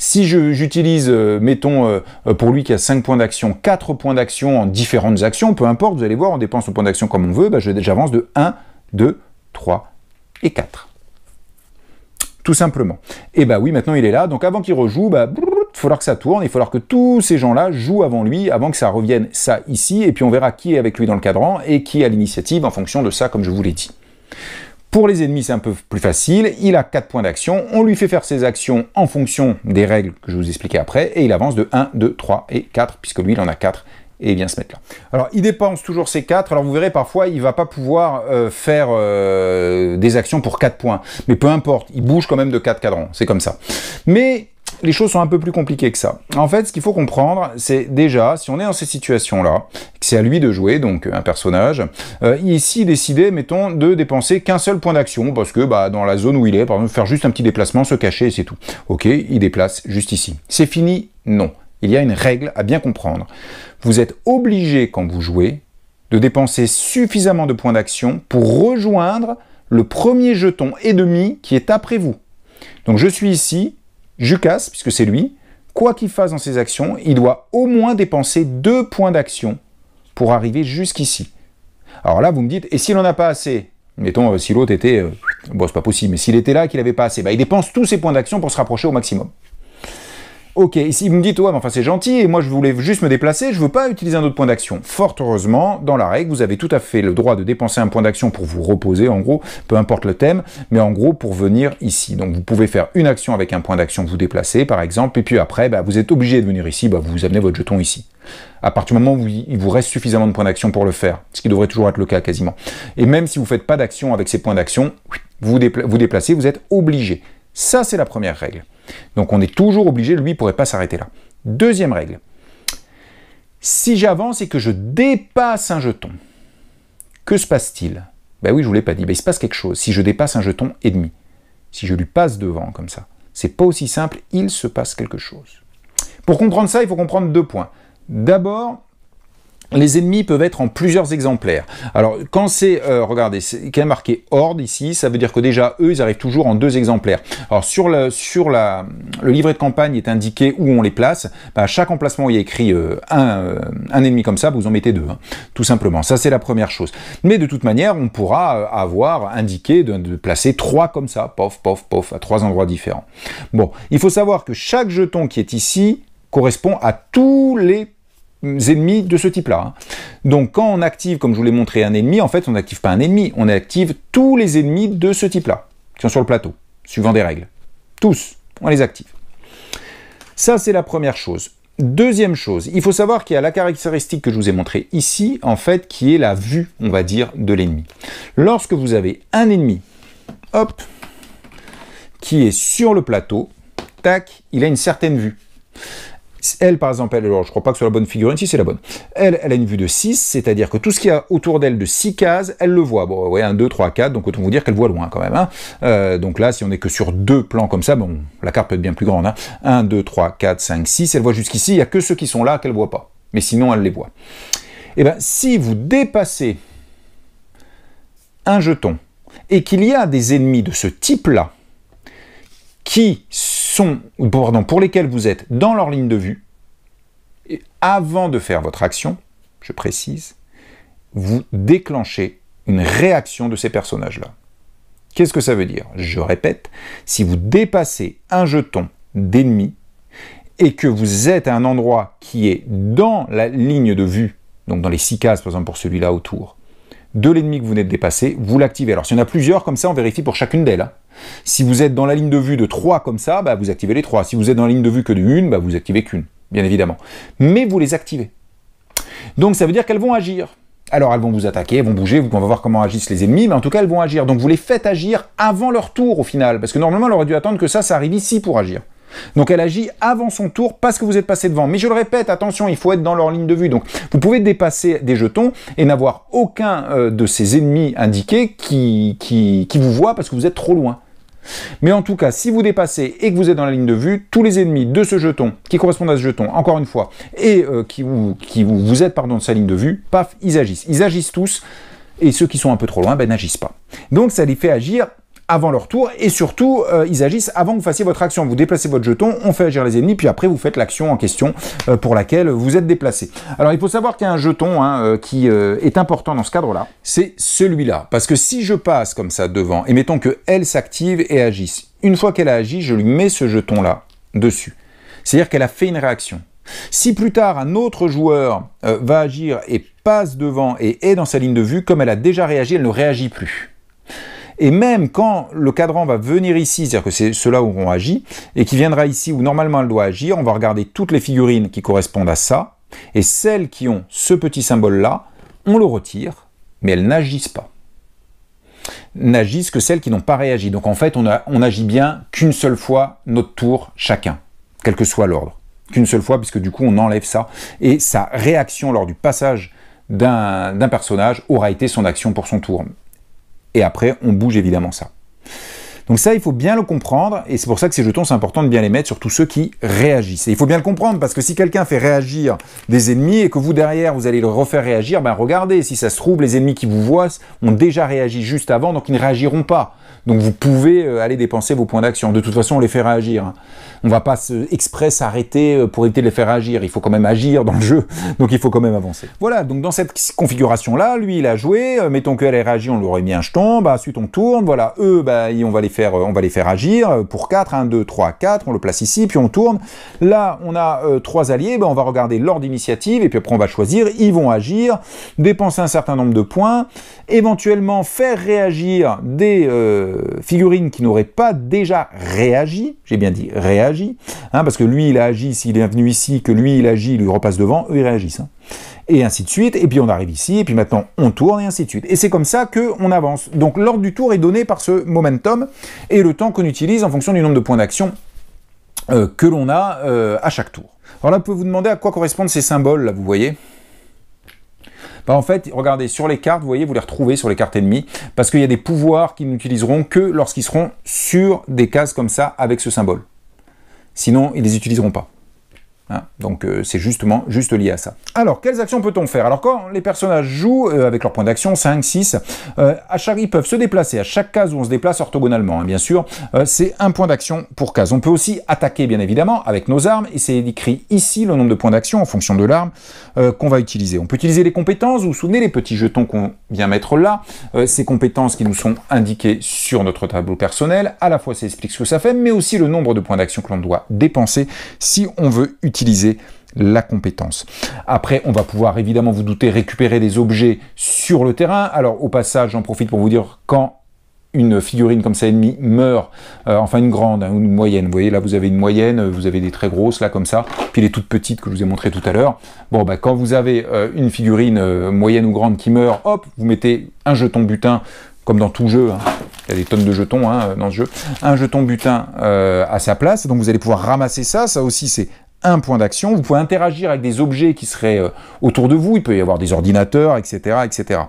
Si j'utilise, mettons, pour lui qui a 5 points d'action, 4 points d'action en différentes actions, peu importe, vous allez voir, on dépense nos points d'action comme on veut, j'avance de 1, 2, 3 et 4. Tout simplement. Et oui, maintenant il est là, donc avant qu'il rejoue, il faudra que ça tourne, il faudra que tous ces gens-là jouent avant lui, avant que ça revienne ça ici, et puis on verra qui est avec lui dans le cadran, et qui a l'initiative en fonction de ça, comme je vous l'ai dit. Pour les ennemis, c'est un peu plus facile. Il a 4 points d'action. On lui fait faire ses actions en fonction des règles que je vous expliquais après. Et il avance de 1, 2, 3 et 4, puisque lui, il en a 4. Et il vient se mettre là. Alors, il dépense toujours ses 4. Alors, vous verrez, parfois, il ne va pas pouvoir faire des actions pour 4 points. Mais peu importe, il bouge quand même de 4 cadrans. C'est comme ça. Mais les choses sont un peu plus compliquées que ça. En fait, ce qu'il faut comprendre, c'est déjà, si on est dans ces situations-là, que c'est à lui de jouer, donc un personnage, ici, décider, mettons, de dépenser qu'un seul point d'action, parce que dans la zone où il est, par exemple, faire juste un petit déplacement, se cacher, et c'est tout. Ok, il déplace juste ici. C'est fini? Non. Il y a une règle à bien comprendre. Vous êtes obligé, quand vous jouez, de dépenser suffisamment de points d'action pour rejoindre le premier jeton ennemi qui est après vous. Donc je suis ici, je casse, puisque c'est lui. Quoi qu'il fasse dans ses actions, il doit au moins dépenser 2 points d'action pour arriver jusqu'ici. Alors là, vous me dites, et s'il n'en a pas assez? Mettons, si l'autre était Bon, c'est pas possible, mais s'il était là et qu'il n'avait pas assez, bah, il dépense tous ses points d'action pour se rapprocher au maximum. Ok, ici vous me dites, ouais, mais enfin c'est gentil, et moi je voulais juste me déplacer, je veux pas utiliser un autre point d'action. Fort heureusement, dans la règle, vous avez tout à fait le droit de dépenser un point d'action pour vous reposer, en gros, peu importe le thème, mais en gros pour venir ici. Donc vous pouvez faire une action avec un point d'action, vous déplacer par exemple, et puis après, bah, vous êtes obligé de venir ici, bah, vous amenez votre jeton ici. À partir du moment où il vous reste suffisamment de points d'action pour le faire, ce qui devrait toujours être le cas quasiment. Et même si vous ne faites pas d'action avec ces points d'action, vous déplacez, vous êtes obligé. Ça, c'est la première règle. Donc on est toujours obligé, lui, il ne pourrait pas s'arrêter là. Deuxième règle. Si j'avance et que je dépasse un jeton, que se passe-t-il? Ben oui, je ne vous l'ai pas dit, ben, il se passe quelque chose. Si je dépasse un jeton ennemi, si je lui passe devant comme ça, c'est pas aussi simple, il se passe quelque chose. Pour comprendre ça, il faut comprendre deux points. D'abord, les ennemis peuvent être en plusieurs exemplaires. Alors, quand c'est, regardez, c'est quand même marqué horde ici, ça veut dire que déjà, eux, ils arrivent toujours en 2 exemplaires. Alors, le livret de campagne est indiqué où on les place. Bah, à chaque emplacement où il y a écrit un ennemi comme ça, vous en mettez 2, hein, tout simplement. Ça, c'est la première chose. Mais de toute manière, on pourra avoir indiqué de placer 3 comme ça, pof, pof, pof, à 3 endroits différents. Bon, il faut savoir que chaque jeton qui est ici correspond à tous les ennemis de ce type-là. Hein. Donc quand on active, comme je vous l'ai montré, un ennemi, en fait on n'active pas un ennemi, on active tous les ennemis de ce type-là, qui sont sur le plateau, suivant des règles. Tous, on les active. Ça c'est la première chose. Deuxième chose, il faut savoir qu'il y a la caractéristique que je vous ai montrée ici, en fait, qui est la vue, on va dire, de l'ennemi. Lorsque vous avez un ennemi, hop, qui est sur le plateau, tac, il a une certaine vue. Elle, par exemple, alors je crois pas que ce soit la bonne figurine, si c'est la bonne. Elle a une vue de 6, c'est-à-dire que tout ce qu'il y a autour d'elle de 6 cases, elle le voit. Bon, ouais, 1, 2, 3, 4, donc autant vous dire qu'elle voit loin quand même. Hein. Donc là, si on n'est que sur 2 plans comme ça, bon, la carte peut être bien plus grande. Hein. 1, 2, 3, 4, 5, 6, elle voit jusqu'ici, il n'y a que ceux qui sont là qu'elle ne voit pas. Mais sinon, elle les voit. Et bien, si vous dépassez un jeton, et qu'il y a des ennemis de ce type-là, pour lesquels vous êtes dans leur ligne de vue, et avant de faire votre action, je précise, vous déclenchez une réaction de ces personnages-là. Qu'est-ce que ça veut dire? Je répète, si vous dépassez un jeton d'ennemi et que vous êtes à un endroit qui est dans la ligne de vue, donc dans les 6 cases, par exemple pour celui-là autour, de l'ennemi que vous venez de dépasser, vous l'activez. Alors, s'il y en a plusieurs, comme ça, on vérifie pour chacune d'elles. Hein. Si vous êtes dans la ligne de vue de 3 comme ça, bah, vous activez les 3. Si vous êtes dans la ligne de vue que de 1, bah, vous activez qu'une, bien évidemment. Mais vous les activez. Donc, ça veut dire qu'elles vont agir. Alors, elles vont vous attaquer, elles vont bouger, on va voir comment agissent les ennemis, mais en tout cas, elles vont agir. Donc, vous les faites agir avant leur tour, au final. Parce que normalement, elle aurait dû attendre que ça arrive ici pour agir. Donc elle agit avant son tour parce que vous êtes passé devant. Mais je le répète, attention, il faut être dans leur ligne de vue. Donc vous pouvez dépasser des jetons et n'avoir aucun de ces ennemis indiqués qui vous voit parce que vous êtes trop loin. Mais en tout cas, si vous dépassez et que vous êtes dans la ligne de vue, tous les ennemis de ce jeton, qui correspondent à ce jeton, encore une fois, et vous êtes de sa ligne de vue, paf, ils agissent. Ils agissent tous, et ceux qui sont un peu trop loin, ben, n'agissent pas. Donc ça les fait agir avant leur tour, et surtout, ils agissent avant que vous fassiez votre action. Vous déplacez votre jeton, on fait agir les ennemis, puis après vous faites l'action en question pour laquelle vous êtes déplacé. Alors il faut savoir qu'il y a un jeton qui est important dans ce cadre-là, c'est celui-là. Parce que si je passe comme ça devant, et mettons qu'elle s'active et agisse, une fois qu'elle a agi, je lui mets ce jeton-là dessus. C'est-à-dire qu'elle a fait une réaction. Si plus tard, un autre joueur va agir et passe devant et est dans sa ligne de vue, comme elle a déjà réagi, elle ne réagit plus. Et même quand le cadran va venir ici, c'est-à-dire que c'est ceux-là auront agi, et qui viendra ici où normalement elle doit agir, on va regarder toutes les figurines qui correspondent à ça, et celles qui ont ce petit symbole-là, on le retire, mais elles n'agissent pas. N'agissent que celles qui n'ont pas réagi. Donc en fait, on agit bien qu'une seule fois notre tour chacun, quel que soit l'ordre. Qu'une seule fois, puisque du coup on enlève ça, et sa réaction lors du passage d'un personnage aura été son action pour son tour. Et après, on bouge évidemment ça. Donc ça, il faut bien le comprendre, et c'est pour ça que ces jetons, c'est important de bien les mettre, surtout ceux qui réagissent. Et il faut bien le comprendre, parce que si quelqu'un fait réagir des ennemis, et que vous, derrière, vous allez le refaire réagir, ben regardez, si ça se trouve, les ennemis qui vous voient ont déjà réagi juste avant, donc ils ne réagiront pas. Donc vous pouvez aller dépenser vos points d'action. De toute façon, on les fait réagir, hein. On ne va pas exprès s'arrêter pour éviter de les faire réagir. Il faut quand même agir dans le jeu, donc il faut quand même avancer. Voilà, donc dans cette configuration-là, lui, il a joué. Mettons qu'elle ait réagi, on lui aurait mis un jeton. Bah, ensuite, on tourne. Voilà, eux, bah, on va les faire agir pour 4. 1, 2, 3, 4. On le place ici, puis on tourne. Là, on a 3 alliés. Bah, on va regarder l'ordre d'initiative, et puis après, on va choisir. Ils vont agir, dépenser un certain nombre de points, éventuellement faire réagir des figurines qui n'auraient pas déjà réagi. J'ai bien dit réagi. Hein, parce que lui, il a agi, s'il est venu ici, que lui, il agit, il lui repasse devant, eux, ils réagissent. Hein. Et ainsi de suite, et puis on arrive ici, et puis maintenant, on tourne, et ainsi de suite. Et c'est comme ça qu'on avance. Donc l'ordre du tour est donné par ce momentum, et le temps qu'on utilise en fonction du nombre de points d'action que l'on a à chaque tour. Alors là, vous pouvez vous demander à quoi correspondent ces symboles, là, vous voyez ? Bah en fait, regardez, sur les cartes, vous voyez, vous les retrouvez sur les cartes ennemies, parce qu'il y a des pouvoirs qu'ils n'utiliseront que lorsqu'ils seront sur des cases comme ça, avec ce symbole. Sinon, ils ne les utiliseront pas. Hein, donc c'est juste lié à ça. Alors, quelles actions peut-on faire? Alors, quand les personnages jouent avec leurs points d'action, 5, 6, ils peuvent se déplacer à chaque case où on se déplace orthogonalement, hein, bien sûr. C'est un point d'action pour case. On peut aussi attaquer, bien évidemment, avec nos armes, et c'est écrit ici le nombre de points d'action en fonction de l'arme qu'on va utiliser. On peut utiliser les compétences, vous vous souvenez, les petits jetons qu'on vient mettre là, ces compétences qui nous sont indiquées sur notre tableau personnel, à la fois ça explique ce que ça fait, mais aussi le nombre de points d'action que l'on doit dépenser si on veut utiliser la compétence. Après, on va pouvoir, évidemment, vous doutez, récupérer des objets sur le terrain. Alors, au passage, j'en profite pour vous dire, quand une figurine comme ça ennemie meurt, enfin une grande, hein, une moyenne, vous voyez, là vous avez une moyenne, vous avez des très grosses, là comme ça, puis les toutes petites que je vous ai montrées tout à l'heure. Bon, bah, quand vous avez une figurine moyenne ou grande qui meurt, hop, vous mettez un jeton butin, comme dans tout jeu, hein. Il y a des tonnes de jetons hein, dans ce jeu, un jeton butin à sa place, donc vous allez pouvoir ramasser ça, ça aussi c'est un point d'action. Vous pouvez interagir avec des objets qui seraient autour de vous, il peut y avoir des ordinateurs, etc., etc.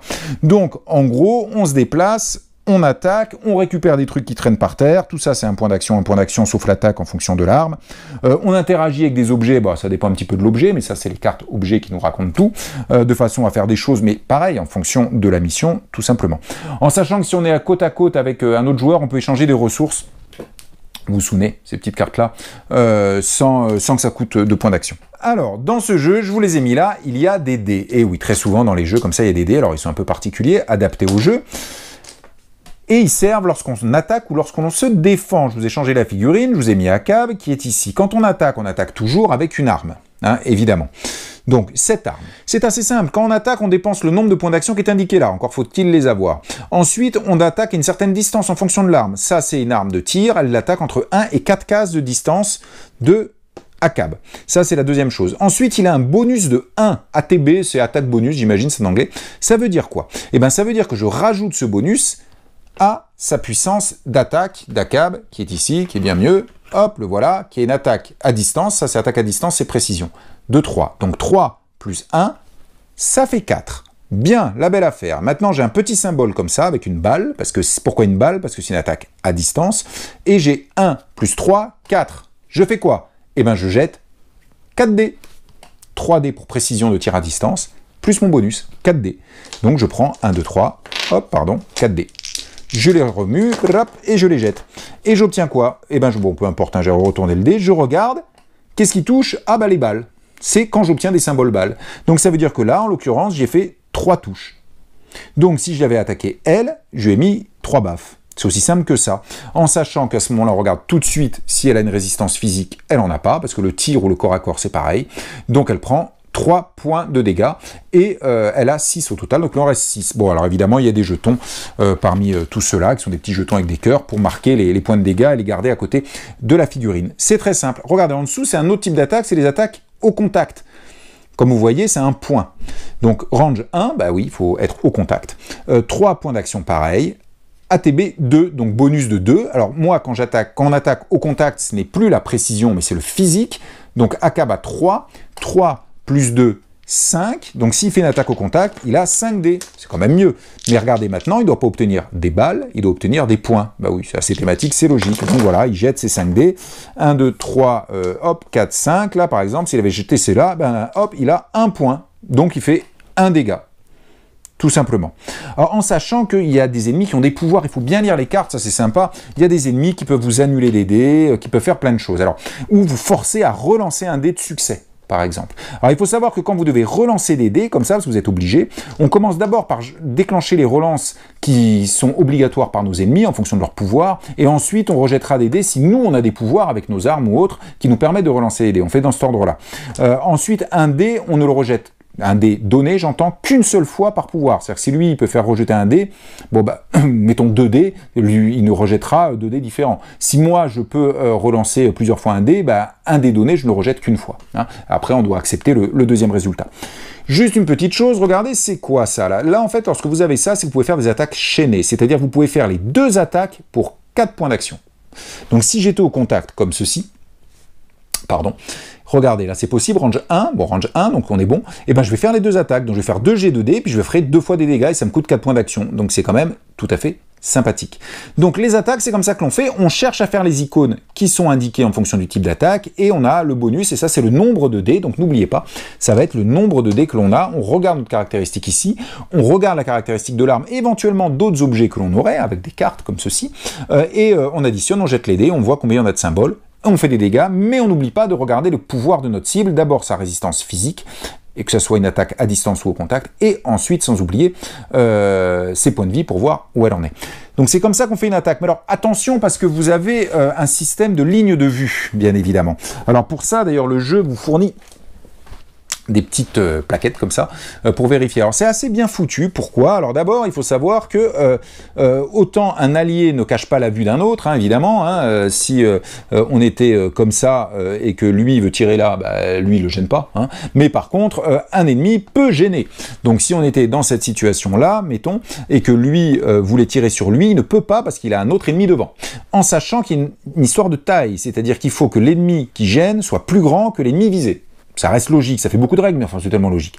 Donc, en gros, on se déplace, on attaque, on récupère des trucs qui traînent par terre, tout ça c'est un point d'action sauf l'attaque en fonction de l'arme. On interagit avec des objets, bah, ça dépend un petit peu de l'objet, mais ça c'est les cartes objets qui nous racontent tout, de façon à faire des choses, mais pareil, en fonction de la mission, tout simplement. En sachant que si on est à côte avec un autre joueur, on peut échanger des ressources. Vous vous souvenez, ces petites cartes-là, sans que ça coûte de points d'action. Alors, dans ce jeu, je vous les ai mis là, il y a des dés. Et oui, très souvent dans les jeux comme ça, il y a des dés, alors ils sont un peu particuliers, adaptés au jeu. Et ils servent lorsqu'on attaque ou lorsqu'on se défend. Je vous ai changé la figurine, je vous ai mis Akab qui est ici. Quand on attaque toujours avec une arme, hein, évidemment. Donc, cette arme. C'est assez simple. Quand on attaque, on dépense le nombre de points d'action qui est indiqué là. Encore faut-il les avoir. Ensuite, on attaque à une certaine distance en fonction de l'arme. Ça, c'est une arme de tir. Elle l'attaque entre 1 et 4 cases de distance de Akab. Ça, c'est la deuxième chose. Ensuite, il a un bonus de 1. ATB, c'est attaque bonus, j'imagine, c'est en anglais. Ça veut dire quoi? Eh bien, ça veut dire que je rajoute ce bonus à sa puissance d'attaque d'Akab, qui est ici, qui est bien mieux. Hop, le voilà, qui est une attaque à distance. Ça, c'est attaque à distance, c'est précision. De 3. Donc 3 plus 1, ça fait 4. Bien, la belle affaire. Maintenant, j'ai un petit symbole comme ça, avec une balle. Pourquoi une balle? Parce que c'est une attaque à distance. Et j'ai 1 plus 3, 4. Je fais quoi? Eh bien, je jette 4 dés. 3 dés pour précision de tir à distance, plus mon bonus, 4 dés. Donc, je prends 1, 2, 3, hop, pardon, 4 dés. Je les remue, hop, et je les jette. Et j'obtiens quoi? Eh bien, bon, peu importe, hein, j'ai retourné le dé, je regarde. Qu'est-ce qui touche? Ah, bah, les balles. C'est quand j'obtiens des symboles balles. Donc ça veut dire que là, en l'occurrence, j'ai fait 3 touches. Donc si je l'avais attaqué elle, je lui ai mis 3 baffes. C'est aussi simple que ça. En sachant qu'à ce moment-là, on regarde tout de suite si elle a une résistance physique, elle n'en a pas, parce que le tir ou le corps à corps, c'est pareil. Donc elle prend 3 points de dégâts, et elle a 6 au total, donc il en reste 6. Bon, alors évidemment, il y a des jetons parmi tous ceux-là, qui sont des petits jetons avec des cœurs, pour marquer les points de dégâts et les garder à côté de la figurine. C'est très simple. Regardez, en dessous, c'est un autre type d'attaque, c'est les attaques au contact. Comme vous voyez, c'est un point. Donc, range 1, bah oui, il faut être au contact. 3 points d'action pareil. ATB 2, donc bonus de 2. Alors, moi, quand on attaque au contact, ce n'est plus la précision, mais c'est le physique. Donc, Akab à 3. 3 plus 2, 5, donc s'il fait une attaque au contact, il a 5 dés, c'est quand même mieux. Mais regardez maintenant, il ne doit pas obtenir des balles, il doit obtenir des points. Bah oui, c'est assez thématique, c'est logique. Donc voilà, il jette ses 5 dés, 1, 2, 3, hop, 4, 5, là par exemple, s'il avait jeté celle-là, ben hop, il a 1 point, donc il fait 1 dégât. Tout simplement. Alors, en sachant qu'il y a des ennemis qui ont des pouvoirs, il faut bien lire les cartes, ça c'est sympa, il y a des ennemis qui peuvent vous annuler des dés, qui peuvent faire plein de choses. Alors, ou vous forcer à relancer un dé de succès, par exemple. Alors, il faut savoir que quand vous devez relancer des dés, comme ça, parce que vous êtes obligé, on commence d'abord par déclencher les relances qui sont obligatoires par nos ennemis, en fonction de leur pouvoir, et ensuite on rejettera des dés si nous, on a des pouvoirs avec nos armes ou autres, qui nous permettent de relancer les dés. On fait dans cet ordre-là. Ensuite, un dé, on ne le rejette. Un dé donné, j'entends, qu'une seule fois par pouvoir. C'est-à-dire que si lui, il peut faire rejeter un dé, bon bah, mettons 2 dés, lui, il nous rejettera 2 dés différents. Si moi, je peux relancer plusieurs fois un dé, bah, un dé donné, je ne le rejette qu'une fois. Hein. Après, on doit accepter le deuxième résultat. Juste une petite chose, regardez, c'est quoi ça là? Là, en fait, lorsque vous avez ça, c'est que vous pouvez faire des attaques chaînées. C'est-à-dire que vous pouvez faire les 2 attaques pour 4 points d'action. Donc si j'étais au contact comme ceci, pardon, regardez, là c'est possible, range 1, bon range 1, donc on est bon, et ben je vais faire les 2 attaques, donc je vais faire 2 G de dés, puis je ferai 2 fois des dégâts, et ça me coûte 4 points d'action, donc c'est quand même tout à fait sympathique. Donc les attaques, c'est comme ça que l'on fait, on cherche à faire les icônes qui sont indiquées en fonction du type d'attaque, et on a le bonus, et ça c'est le nombre de dés, donc n'oubliez pas, ça va être le nombre de dés que l'on a, on regarde notre caractéristique ici, on regarde la caractéristique de l'arme, éventuellement d'autres objets que l'on aurait, avec des cartes comme ceci, et on additionne, on jette les dés, on voit combien on a de symboles, on fait des dégâts, mais on n'oublie pas de regarder le pouvoir de notre cible, d'abord sa résistance physique, et que ce soit une attaque à distance ou au contact, et ensuite, sans oublier, ses points de vie pour voir où elle en est. Donc c'est comme ça qu'on fait une attaque. Mais alors attention, parce que vous avez un système de ligne de vue, bien évidemment. Alors pour ça, d'ailleurs, le jeu vous fournit des petites plaquettes comme ça pour vérifier. Alors c'est assez bien foutu, pourquoi? Alors d'abord il faut savoir que autant un allié ne cache pas la vue d'un autre, hein, évidemment, hein, si on était comme ça et que lui veut tirer là, bah, lui il le gêne pas, hein, mais par contre un ennemi peut gêner. Donc si on était dans cette situation là, mettons, et que lui voulait tirer sur lui, il ne peut pas parce qu'il a un autre ennemi devant. En sachant qu'il y a une histoire de taille, c'est-à-dire qu'il faut que l'ennemi qui gêne soit plus grand que l'ennemi visé. Ça reste logique, ça fait beaucoup de règles, mais enfin c'est tellement logique.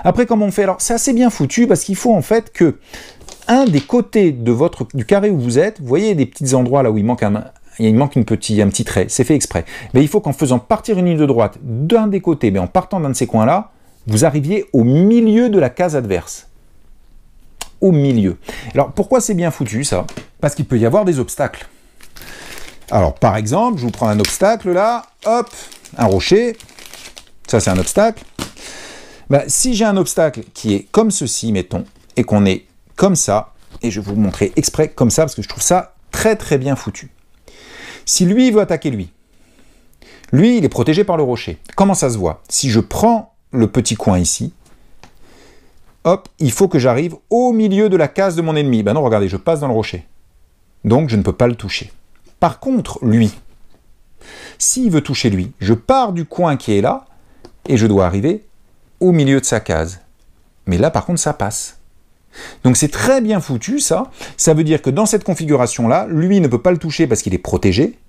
Après, comment on fait? Alors c'est assez bien foutu parce qu'il faut en fait que un des côtés du carré où vous êtes, vous voyez des petits endroits là où il manque un petit trait, c'est fait exprès. Mais il faut qu'en faisant partir une ligne de droite d'un des côtés, mais en partant d'un de ces coins-là, vous arriviez au milieu de la case adverse. Au milieu. Alors pourquoi c'est bien foutu ça? Parce qu'il peut y avoir des obstacles. Alors par exemple, je vous prends un obstacle là, hop, un rocher. Ça, c'est un obstacle. Ben, si j'ai un obstacle qui est comme ceci, mettons, et qu'on est comme ça, et je vais vous le montrer exprès comme ça, parce que je trouve ça très très bien foutu. Si lui, il veut attaquer lui, il est protégé par le rocher. Comment ça se voit? Si je prends le petit coin ici, hop, il faut que j'arrive au milieu de la case de mon ennemi. Ben non, regardez, je passe dans le rocher. Donc, je ne peux pas le toucher. Par contre, lui, s'il veut toucher lui, je pars du coin qui est là, et je dois arriver au milieu de sa case. Mais là, par contre, ça passe. Donc c'est très bien foutu, ça. Ça veut dire que dans cette configuration-là, lui ne peut pas le toucher parce qu'il est protégé,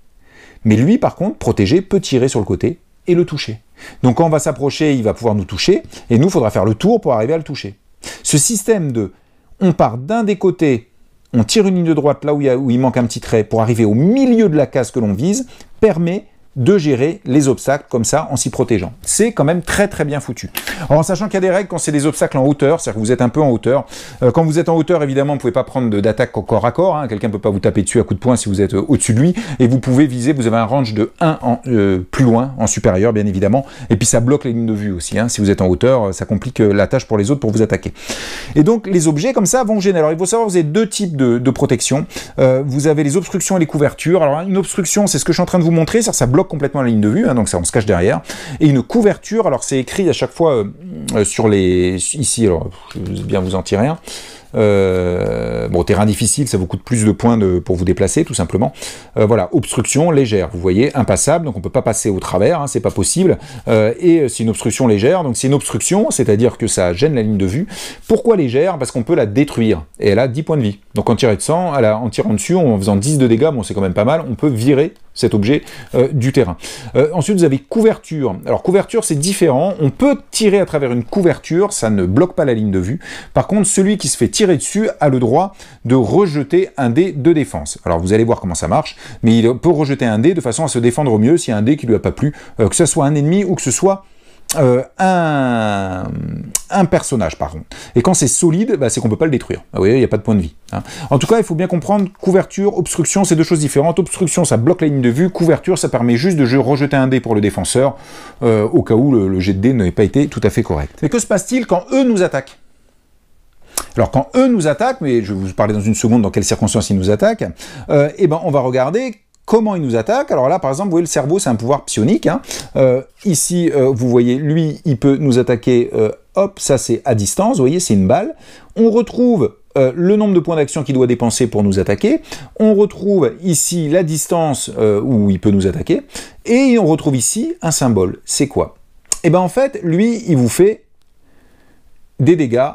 mais lui, par contre, protégé, peut tirer sur le côté et le toucher. Donc quand on va s'approcher, il va pouvoir nous toucher, et nous, il faudra faire le tour pour arriver à le toucher. Ce système de on part d'un des côtés, on tire une ligne de droite là où il manque un petit trait pour arriver au milieu de la case que l'on vise, permet de gérer les obstacles comme ça en s'y protégeant. C'est quand même très très bien foutu. Alors en sachant qu'il y a des règles quand c'est des obstacles en hauteur, c'est-à-dire que vous êtes un peu en hauteur. Quand vous êtes en hauteur, évidemment, vous ne pouvez pas prendre d'attaque au corps à corps, hein. Quelqu'un ne peut pas vous taper dessus à coups de poing si vous êtes au-dessus de lui, et vous pouvez viser, vous avez un range de 1 plus loin, en supérieur bien évidemment, et puis ça bloque les lignes de vue aussi, hein. Si vous êtes en hauteur, ça complique la tâche pour les autres pour vous attaquer. Et donc les objets comme ça vont gêner. Alors il faut savoir, vous avez 2 types de protection. Vous avez les obstructions et les couvertures. Alors une obstruction, c'est ce que je suis en train de vous montrer, ça bloque complètement la ligne de vue, hein, donc ça on se cache derrière. Et une couverture, alors c'est écrit à chaque fois sur les... Ici, alors je vais bien vous en tirer un. Bon, terrain difficile, ça vous coûte plus de points pour vous déplacer, tout simplement. Voilà, obstruction légère, vous voyez, impassable, donc on peut pas passer au travers, hein, c'est pas possible. Et c'est une obstruction légère, donc c'est une obstruction, c'est-à-dire que ça gêne la ligne de vue. Pourquoi légère? Parce qu'on peut la détruire, et elle a 10 points de vie. Donc en tirant de 100, en tirant dessus, en faisant 10 de dégâts, bon c'est quand même pas mal, on peut virer cet objet du terrain. Ensuite vous avez couverture. Alors couverture c'est différent, on peut tirer à travers une couverture, ça ne bloque pas la ligne de vue. Par contre celui qui se fait tirer dessus a le droit de rejeter un dé de défense. Alors vous allez voir comment ça marche, mais il peut rejeter un dé de façon à se défendre au mieux s'il y a un dé qui lui a pas plu, que ce soit un ennemi ou que ce soit un personnage par contre. Et quand c'est solide, bah, c'est qu'on peut pas le détruire. Vous voyez, il n'y a pas de point de vie. Hein. En tout cas, il faut bien comprendre, couverture, obstruction, c'est deux choses différentes. Obstruction, ça bloque la ligne de vue. Couverture, ça permet juste de rejeter un dé pour le défenseur, au cas où le jet de dé n'avait pas été tout à fait correct. Mais que se passe-t-il quand eux nous attaquent? Alors quand eux nous attaquent, mais je vais vous parler dans une seconde dans quelles circonstances ils nous attaquent, eh ben, on va regarder comment il nous attaque. Alors là, par exemple, vous voyez, le cerveau, c'est un pouvoir psionique. Hein. Ici, vous voyez, lui, il peut nous attaquer, hop, ça c'est à distance, vous voyez, c'est une balle. On retrouve le nombre de points d'action qu'il doit dépenser pour nous attaquer. On retrouve ici la distance où il peut nous attaquer. Et on retrouve ici un symbole. C'est quoi? Eh bien, en fait, lui, il vous fait des dégâts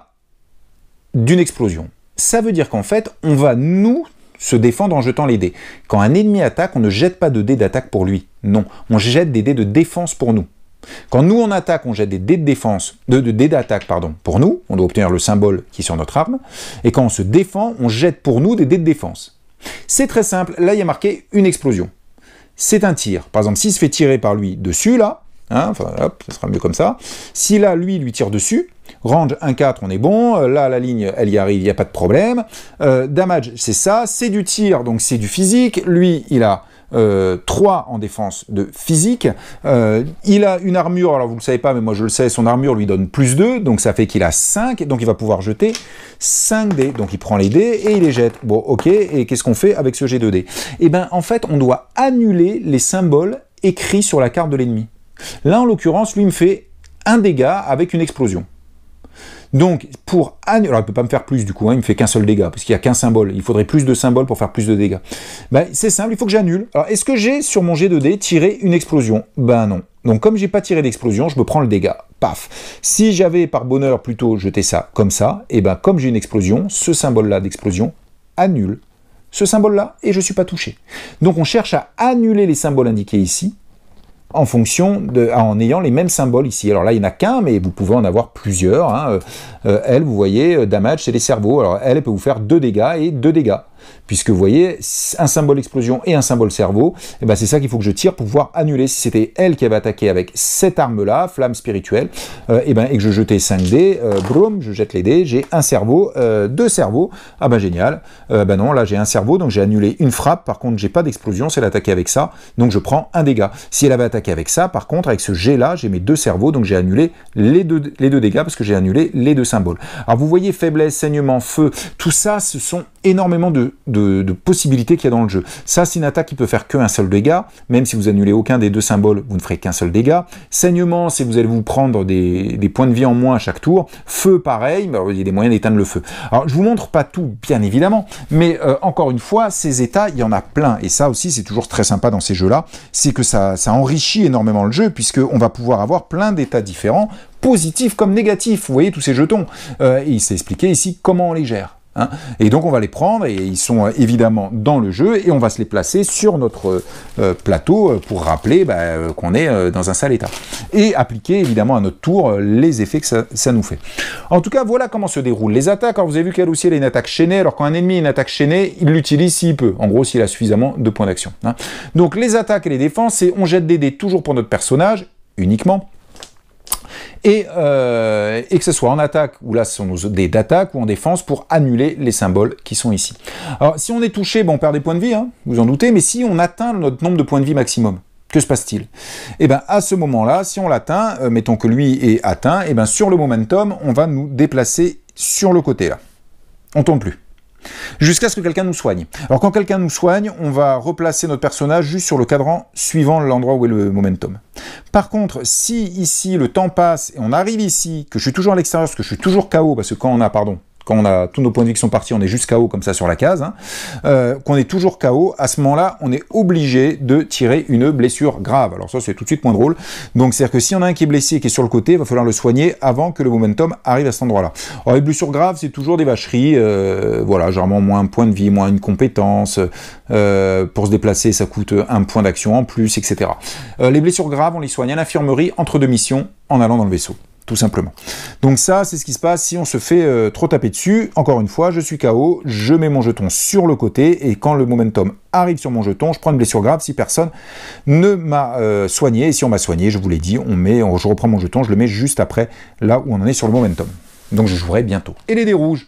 d'une explosion. Ça veut dire qu'en fait, on va nous se défendre en jetant les dés. Quand un ennemi attaque, on ne jette pas de dés d'attaque pour lui. Non, on jette des dés de défense pour nous. Quand nous on attaque, on jette des dés de défense, de dés d'attaque, pardon, pour nous. On doit obtenir le symbole qui est sur notre arme. Et quand on se défend, on jette pour nous des dés de défense. C'est très simple. Là, il y a marqué une explosion. C'est un tir. Par exemple, s'il se fait tirer par lui dessus, là, hein, enfin, hop, ça sera mieux comme ça. Si là, lui tire dessus, range 1-4, on est bon. Là, la ligne, elle y arrive, il n'y a pas de problème. Damage, c'est ça. C'est du tir, donc c'est du physique. Lui, il a 3 en défense de physique. Il a une armure, alors vous ne le savez pas, mais moi je le sais, son armure lui donne plus 2, donc ça fait qu'il a 5, donc il va pouvoir jeter 5 dés. Donc il prend les dés et il les jette. Bon, ok, et qu'est-ce qu'on fait avec ce jet de dés? Eh bien, en fait, on doit annuler les symboles écrits sur la carte de l'ennemi. Là, en l'occurrence, lui me fait un dégât avec une explosion. Donc, pour annuler... Alors, il ne peut pas me faire plus, du coup, hein, il me fait qu'un seul dégât, parce qu'il n'y a qu'un symbole. Il faudrait plus de symboles pour faire plus de dégâts. Ben, c'est simple, il faut que j'annule. Alors, est-ce que j'ai, sur mon jet de dés, tiré une explosion? Ben non. Donc, comme j'ai pas tiré d'explosion, je me prends le dégât. Paf. Si j'avais, par bonheur, plutôt jeté ça comme ça, et ben comme j'ai une explosion, ce symbole-là d'explosion annule ce symbole-là, et je ne suis pas touché. Donc, on cherche à annuler les symboles indiqués ici, en ayant les mêmes symboles ici. Alors là, il n'y en a qu'un, mais vous pouvez en avoir plusieurs. Hein. Elle, vous voyez, damage, c'est les cerveaux. Alors elle peut vous faire 2 dégâts et 2 dégâts. Puisque vous voyez, un symbole explosion et un symbole cerveau, et ben c'est ça qu'il faut que je tire pour pouvoir annuler. Si c'était elle qui avait attaqué avec cette arme-là, flamme spirituelle, et que je jetais 5 dés, boum, je jette les dés, j'ai un cerveau, 2 cerveaux, ah ben génial, ben non, là j'ai un cerveau, donc j'ai annulé une frappe, par contre j'ai pas d'explosion, c'est l'attaquer avec ça, donc je prends un dégât. Si elle avait attaqué avec ça, par contre, avec ce jet-là, j'ai mes 2 cerveaux, donc j'ai annulé les deux dégâts, parce que j'ai annulé les 2 symboles. Alors vous voyez, faiblesse, saignement, feu, tout ça, ce sont énormément de possibilités qu'il y a dans le jeu. Ça, c'est une attaque qui peut faire qu'un seul dégât, même si vous annulez aucun des 2 symboles, vous ne ferez qu'un seul dégât. Saignement, c'est vous allez vous prendre des points de vie en moins à chaque tour. Feu, pareil, il y a des moyens d'éteindre le feu. Alors, je vous montre pas tout, bien évidemment, mais encore une fois, ces états, il y en a plein, et ça aussi, c'est toujours très sympa dans ces jeux-là, c'est que ça enrichit énormément le jeu, puisqu'on va pouvoir avoir plein d'états différents, positifs comme négatifs. Vous voyez tous ces jetons. Et il s'est expliqué ici comment on les gère. Hein, et donc on va les prendre, et ils sont évidemment dans le jeu, et on va se les placer sur notre plateau pour rappeler qu'on est dans un sale état. Et appliquer évidemment à notre tour les effets que ça nous fait. En tout cas, voilà comment se déroulent les attaques. Alors vous avez vu qu'elle aussi elle a une attaque chaînée, alors quand un ennemi a une attaque chaînée, il l'utilise s'il peut, en gros s'il a suffisamment de points d'action. Hein. Donc les attaques et les défenses, c'est on jette des dés toujours pour notre personnage, uniquement. Et que ce soit en attaque, ou là ce sont nos dés d'attaque, ou en défense, pour annuler les symboles qui sont ici. Alors si on est touché, on perd des points de vie, hein, vous en doutez, mais si on atteint notre nombre de points de vie maximum, que se passe-t-il? Eh bien à ce moment-là, si on l'atteint, mettons que lui est atteint, et bien sur le momentum, on va nous déplacer sur le côté là. On ne tombe plus. Jusqu'à ce que quelqu'un nous soigne. Alors quand quelqu'un nous soigne, on va replacer notre personnage juste sur le cadran suivant l'endroit où est le momentum. Par contre, si ici le temps passe et on arrive ici, que je suis toujours à l'extérieur, parce que je suis toujours KO, parce que quand quand on a tous nos points de vie qui sont partis, on est juste KO comme ça sur la case, hein, qu'on est toujours KO, à ce moment-là, on est obligé de tirer une blessure grave. Alors ça, c'est tout de suite moins drôle. Donc, c'est-à-dire que s'il y en a un qui est blessé et qui est sur le côté, il va falloir le soigner avant que le momentum arrive à cet endroit-là. Alors, les blessures graves, c'est toujours des vacheries, voilà, généralement moins un point de vie, moins une compétence, pour se déplacer, ça coûte un point d'action en plus, etc. Les blessures graves, on les soigne à l'infirmerie entre deux missions en allant dans le vaisseau. Tout simplement. Donc ça, c'est ce qui se passe si on se fait trop taper dessus. Encore une fois, je suis KO, je mets mon jeton sur le côté, et quand le momentum arrive sur mon jeton, je prends une blessure grave si personne ne m'a soigné. Et si on m'a soigné, je vous l'ai dit, je reprends mon jeton, je le mets juste après, là où on en est sur le momentum. Donc je jouerai bientôt. Et les dés rouges,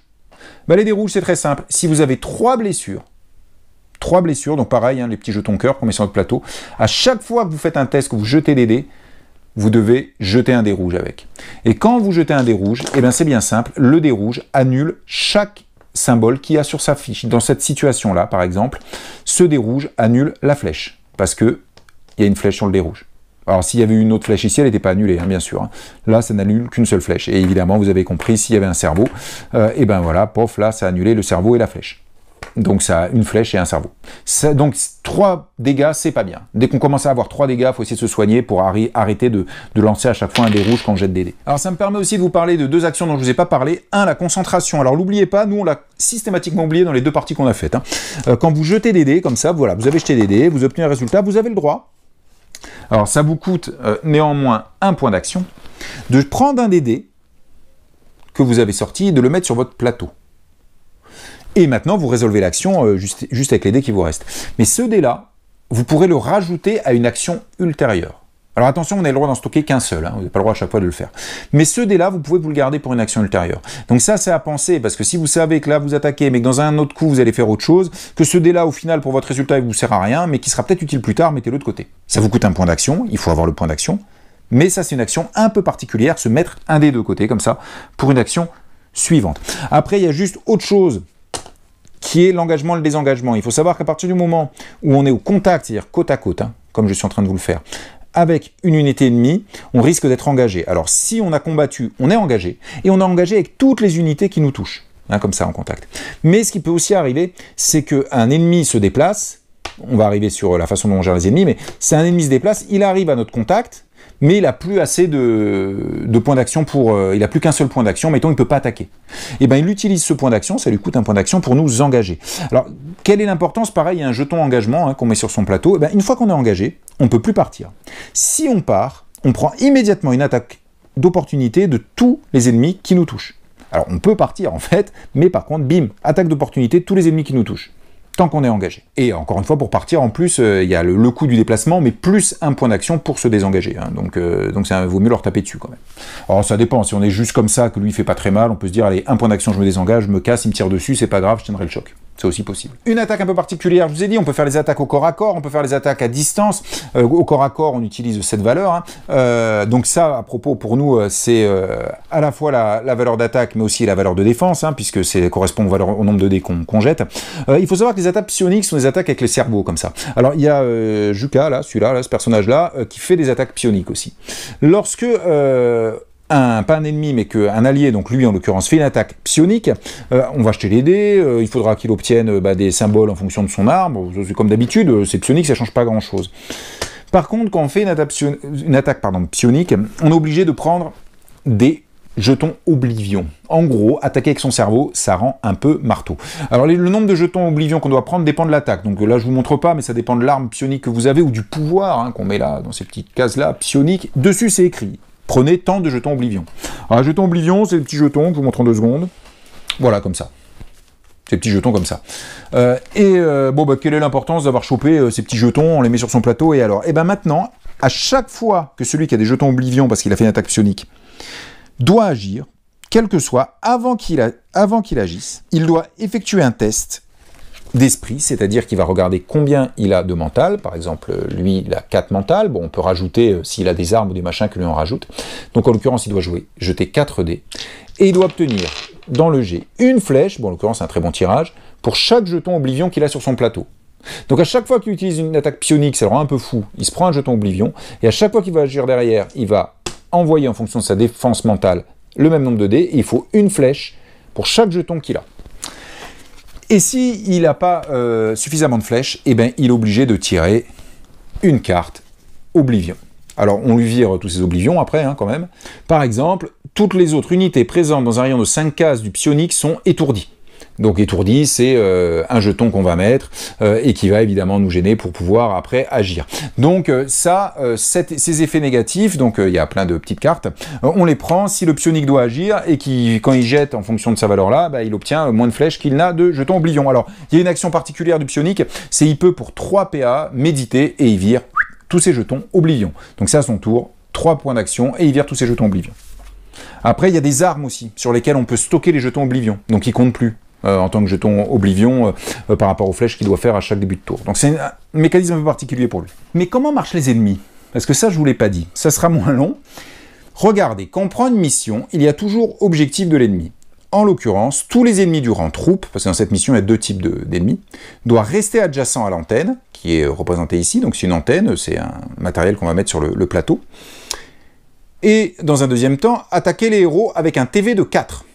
les dés rouges, c'est très simple. Si vous avez 3 blessures, donc pareil, hein, les petits jetons cœur qu'on met sur notre plateau, à chaque fois que vous faites un test, que vous jetez des dés, vous devez jeter un dé rouge avec. Et quand vous jetez un dé rouge, eh bien c'est bien simple, le dé rouge annule chaque symbole qu'il y a sur sa fiche. Dans cette situation-là, par exemple, ce dé rouge annule la flèche, parce qu'il y a une flèche sur le dé rouge. Alors s'il y avait une autre flèche ici, elle n'était pas annulée, hein, bien sûr. Hein. Là, ça n'annule qu'une seule flèche. Et évidemment, vous avez compris, s'il y avait un cerveau, et ben voilà, pof, là, ça a annulé le cerveau et la flèche. Donc ça a une flèche et un cerveau. Donc 3 dégâts, c'est pas bien. Dès qu'on commence à avoir 3 dégâts, il faut essayer de se soigner pour arrêter de lancer à chaque fois un dé rouge quand on jette des dés. Alors ça me permet aussi de vous parler de 2 actions dont je vous ai pas parlé. 1, la concentration. Alors n'oubliez pas, nous on l'a systématiquement oublié dans les 2 parties qu'on a faites. Hein. Quand vous jetez des dés comme ça, voilà, vous avez jeté des dés, vous obtenez un résultat, vous avez le droit. Alors ça vous coûte néanmoins un point d'action de prendre un des dés que vous avez sorti et de le mettre sur votre plateau. Et maintenant, vous résolvez l'action juste avec les dés qui vous restent. Mais ce dé-là, vous pourrez le rajouter à une action ultérieure. Alors attention, on a le droit d'en stocker qu'un seul, hein, vous n'avez pas le droit à chaque fois de le faire. Mais ce dé-là, vous pouvez vous le garder pour une action ultérieure. Donc ça, c'est à penser, parce que si vous savez que là, vous attaquez, mais que dans un autre coup, vous allez faire autre chose, que ce dé-là, au final, pour votre résultat, il ne vous sert à rien, mais qui sera peut-être utile plus tard, mettez-le de côté. Ça vous coûte un point d'action, il faut avoir le point d'action, mais ça, c'est une action un peu particulière, se mettre un dé de côté, comme ça, pour une action suivante. Après, il y a juste autre chose, qui est l'engagement et le désengagement. Il faut savoir qu'à partir du moment où on est au contact, c'est-à-dire côte à côte, hein, comme je suis en train de vous le faire, avec une unité ennemie, on risque d'être engagé. Alors si on a combattu, on est engagé, et on est engagé avec toutes les unités qui nous touchent, hein, comme ça en contact. Mais ce qui peut aussi arriver, c'est qu'un ennemi se déplace, on va arriver sur la façon dont on gère les ennemis, mais si un ennemi se déplace, il arrive à notre contact, mais il n'a plus assez de points d'action il n'a plus qu'un seul point d'action, mettons, il ne peut pas attaquer. Et bien, il utilise ce point d'action, ça lui coûte un point d'action pour nous engager. Alors, quelle est l'importance? Pareil, il y a un jeton engagement hein, qu'on met sur son plateau. Et bien, une fois qu'on est engagé, on ne peut plus partir. Si on part, on prend immédiatement une attaque d'opportunité de tous les ennemis qui nous touchent. Alors, on peut partir, en fait, mais par contre, bim, attaque d'opportunité de tous les ennemis qui nous touchent. Tant qu'on est engagé. Et encore une fois, pour partir, en plus, il y a le coût du déplacement, mais plus un point d'action pour se désengager. Hein. Donc ça vaut mieux leur taper dessus, quand même. Alors, ça dépend. Si on est juste comme ça, que lui, il fait pas très mal, on peut se dire, allez, un point d'action, je me désengage, je me casse, il me tire dessus, c'est pas grave, je tiendrai le choc. C'est aussi possible. Une attaque un peu particulière, je vous ai dit, on peut faire les attaques au corps à corps, on peut faire les attaques à distance. Au corps à corps, on utilise cette valeur. Hein. Donc ça, à propos, pour nous, c'est à la fois la valeur d'attaque, mais aussi la valeur de défense, hein, puisque ça correspond au nombre de dés qu'on jette. Il faut savoir que les attaques psioniques sont des attaques avec les cerveaux, comme ça. Alors, il y a Juka, là, celui-là, ce personnage-là, qui fait des attaques psioniques aussi. Lorsque... pas un ennemi, mais qu'un allié, donc lui en l'occurrence, fait une attaque psionique, on va jeter les dés, il faudra qu'il obtienne des symboles en fonction de son arbre, c'est comme d'habitude, c'est psionique, ça change pas grand-chose. Par contre, quand on fait une attaque psionique, on est obligé de prendre des jetons Oblivion. En gros, attaquer avec son cerveau, ça rend un peu marteau. Alors le nombre de jetons Oblivion qu'on doit prendre dépend de l'attaque, donc là je vous montre pas, mais ça dépend de l'arme psionique que vous avez, ou du pouvoir hein, qu'on met là, dans ces petites cases-là, psionique. Dessus c'est écrit. Prenez tant de jetons Oblivion. Alors, jetons Oblivion, c'est des petits jetons que je vous montre en 2 secondes. Voilà, comme ça. Ces petits jetons comme ça. Quelle est l'importance d'avoir chopé ces petits jetons, on les met sur son plateau, et alors? Et bien maintenant, à chaque fois que celui qui a des jetons Oblivion, parce qu'il a fait une attaque psionique, doit agir, quel que soit, avant qu'il agisse, il doit effectuer un test d'esprit, c'est-à-dire qu'il va regarder combien il a de mental. Par exemple, lui, il a 4 mental. Bon, on peut rajouter, s'il a des armes ou des machins, que lui en rajoute. Donc, en l'occurrence, il doit jeter 4 dés. Et il doit obtenir, dans le jet, une flèche, bon, en l'occurrence, c'est un très bon tirage, pour chaque jeton Oblivion qu'il a sur son plateau. Donc, à chaque fois qu'il utilise une attaque psionique, ça le rend un peu fou, il se prend un jeton Oblivion, et à chaque fois qu'il va agir derrière, il va envoyer, en fonction de sa défense mentale, le même nombre de dés, et il faut une flèche pour chaque jeton qu'il a. Et s'il n'a pas suffisamment de flèches, eh ben, il est obligé de tirer une carte Oblivion. Alors, on lui vire tous ses Oblivions après, hein, quand même. Par exemple, toutes les autres unités présentes dans un rayon de 5 cases du psionique sont étourdies. Donc étourdi, c'est un jeton qu'on va mettre et qui va évidemment nous gêner pour pouvoir après agir. Donc ces effets négatifs, donc il y a plein de petites cartes, on les prend si le psionique doit agir et quand il jette en fonction de sa valeur là, bah, il obtient moins de flèches qu'il n'a de jetons Oblivion. Alors il y a une action particulière du psionique, c'est il peut pour 3 PA méditer et il vire tous ses jetons Oblivion. Donc c'est à son tour, 3 points d'action et il vire tous ses jetons Oblivion. Après il y a des armes aussi sur lesquelles on peut stocker les jetons Oblivion, donc ils comptent plus. En tant que jeton Oblivion par rapport aux flèches qu'il doit faire à chaque début de tour. Donc c'est un mécanisme un peu particulier pour lui. Mais comment marchent les ennemis? Parce que ça, je ne vous l'ai pas dit. Ça sera moins long. Regardez, quand on prend une mission, il y a toujours objectif de l'ennemi. En l'occurrence, tous les ennemis du rang troupe, parce que dans cette mission, il y a 2 types d'ennemis, doivent rester adjacents à l'antenne, qui est représentée ici. Donc c'est une antenne, c'est un matériel qu'on va mettre sur le plateau. Et dans un deuxième temps, attaquer les héros avec un TV de 4.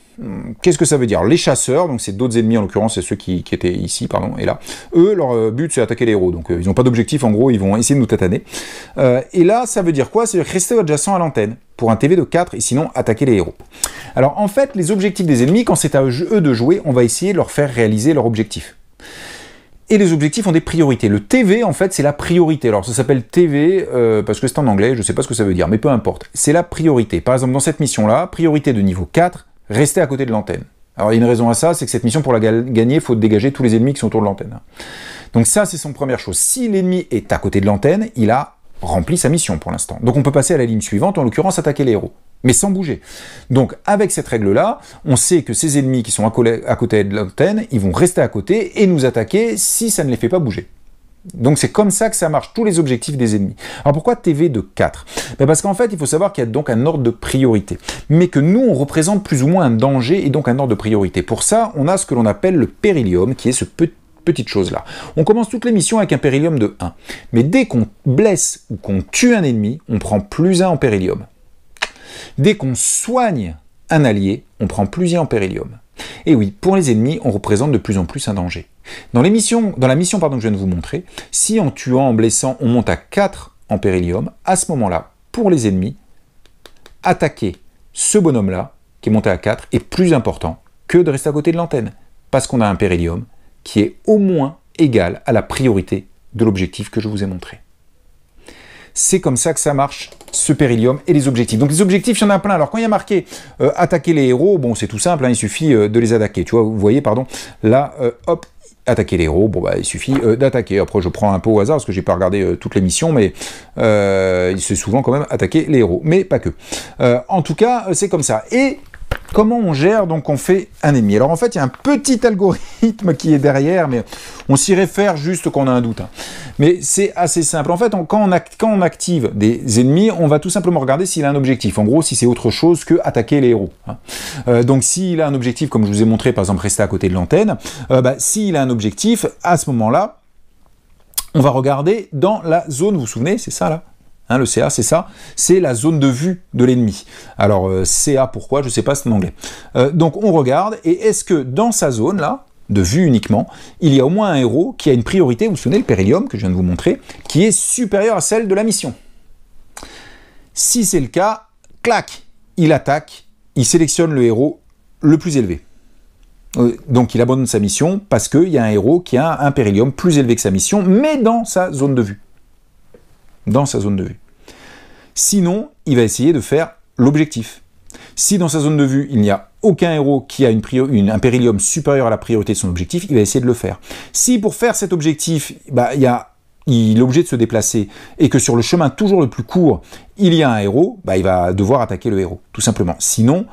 Qu'est-ce que ça veut dire? Les chasseurs, donc c'est d'autres ennemis en l'occurrence, c'est ceux qui étaient ici, pardon, et là, eux, leur but c'est attaquer les héros, donc ils n'ont pas d'objectif, en gros, ils vont essayer de nous tataner. Et là, ça veut dire quoi? C'est rester adjacent à l'antenne, pour un TV de 4, et sinon attaquer les héros. Alors en fait, les objectifs des ennemis, quand c'est à eux de jouer, on va essayer de leur faire réaliser leur objectif. Et les objectifs ont des priorités. Le TV, en fait, c'est la priorité. Alors, ça s'appelle TV, parce que c'est en anglais, je ne sais pas ce que ça veut dire, mais peu importe. C'est la priorité. Par exemple, dans cette mission-là, priorité de niveau 4, rester à côté de l'antenne. Alors, il y a une raison à ça, c'est que cette mission, pour la gagner, il faut dégager tous les ennemis qui sont autour de l'antenne. Donc ça, c'est son première chose. Si l'ennemi est à côté de l'antenne, il a rempli sa mission pour l'instant. Donc on peut passer à la ligne suivante, en l'occurrence attaquer les héros, mais sans bouger. Donc avec cette règle-là, on sait que ces ennemis qui sont à côté de l'antenne, ils vont rester à côté et nous attaquer si ça ne les fait pas bouger. Donc c'est comme ça que ça marche, tous les objectifs des ennemis. Alors pourquoi TV de 4? Parce qu'en fait, il faut savoir qu'il y a donc un ordre de priorité, mais que nous, on représente plus ou moins un danger et donc un ordre de priorité. Pour ça, on a ce que l'on appelle le périlium, qui est ce petite chose-là. On commence toutes les missions avec un périlium de 1, mais dès qu'on blesse ou qu'on tue un ennemi, on prend plus 1 en périlium. Dès qu'on soigne un allié, on prend plus 1 en périlium. Et oui, pour les ennemis, on représente de plus en plus un danger. Dans la mission que je viens de vous montrer, si en tuant, en blessant, on monte à 4 en périlium, à ce moment-là, pour les ennemis, attaquer ce bonhomme-là, qui est monté à 4, est plus important que de rester à côté de l'antenne, parce qu'on a un périlium qui est au moins égal à la priorité de l'objectif que je vous ai montré. C'est comme ça que ça marche, ce périlium et les objectifs. Donc les objectifs, il y en a plein. Alors quand il y a marqué attaquer les héros, bon c'est tout simple, hein, il suffit de les attaquer. Tu vois, vous voyez, pardon, là, hop, attaquer les héros, bon bah il suffit d'attaquer. Après je prends un peu au hasard parce que j'ai pas regardé toutes les missions, mais c'est souvent quand même attaquer les héros, mais pas que. En tout cas, c'est comme ça. Et comment on gère, donc on fait un ennemi? Alors en fait, il y a un petit algorithme qui est derrière, mais on s'y réfère juste quand on a un doute. Hein. Mais c'est assez simple. En fait, quand on active des ennemis, on va tout simplement regarder s'il a un objectif. En gros, si c'est autre chose que attaquer les héros. Hein. Donc s'il a un objectif, comme je vous ai montré, par exemple, rester à côté de l'antenne, s'il a un objectif, à ce moment-là, on va regarder dans la zone, vous vous souvenez, c'est ça là? Hein, le CA, c'est ça, c'est la zone de vue de l'ennemi. Alors, CA, pourquoi? Je ne sais pas, c'est en anglais. Donc, on regarde, et est-ce que dans sa zone, là, de vue uniquement, il y a au moins un héros qui a une priorité, vous vous souvenez, le périlium, que je viens de vous montrer, qui est supérieure à celle de la mission. Si c'est le cas, clac, il attaque, il sélectionne le héros le plus élevé. Donc, il abandonne sa mission parce qu'il y a un héros qui a un périlium plus élevé que sa mission, mais dans sa zone de vue. Dans sa zone de vue. Sinon, il va essayer de faire l'objectif. Si dans sa zone de vue, il n'y a aucun héros qui a un périlium supérieur à la priorité de son objectif, il va essayer de le faire. Si pour faire cet objectif, il est obligé de se déplacer et que sur le chemin toujours le plus court, il y a un héros, il va devoir attaquer le héros, tout simplement. Sinon,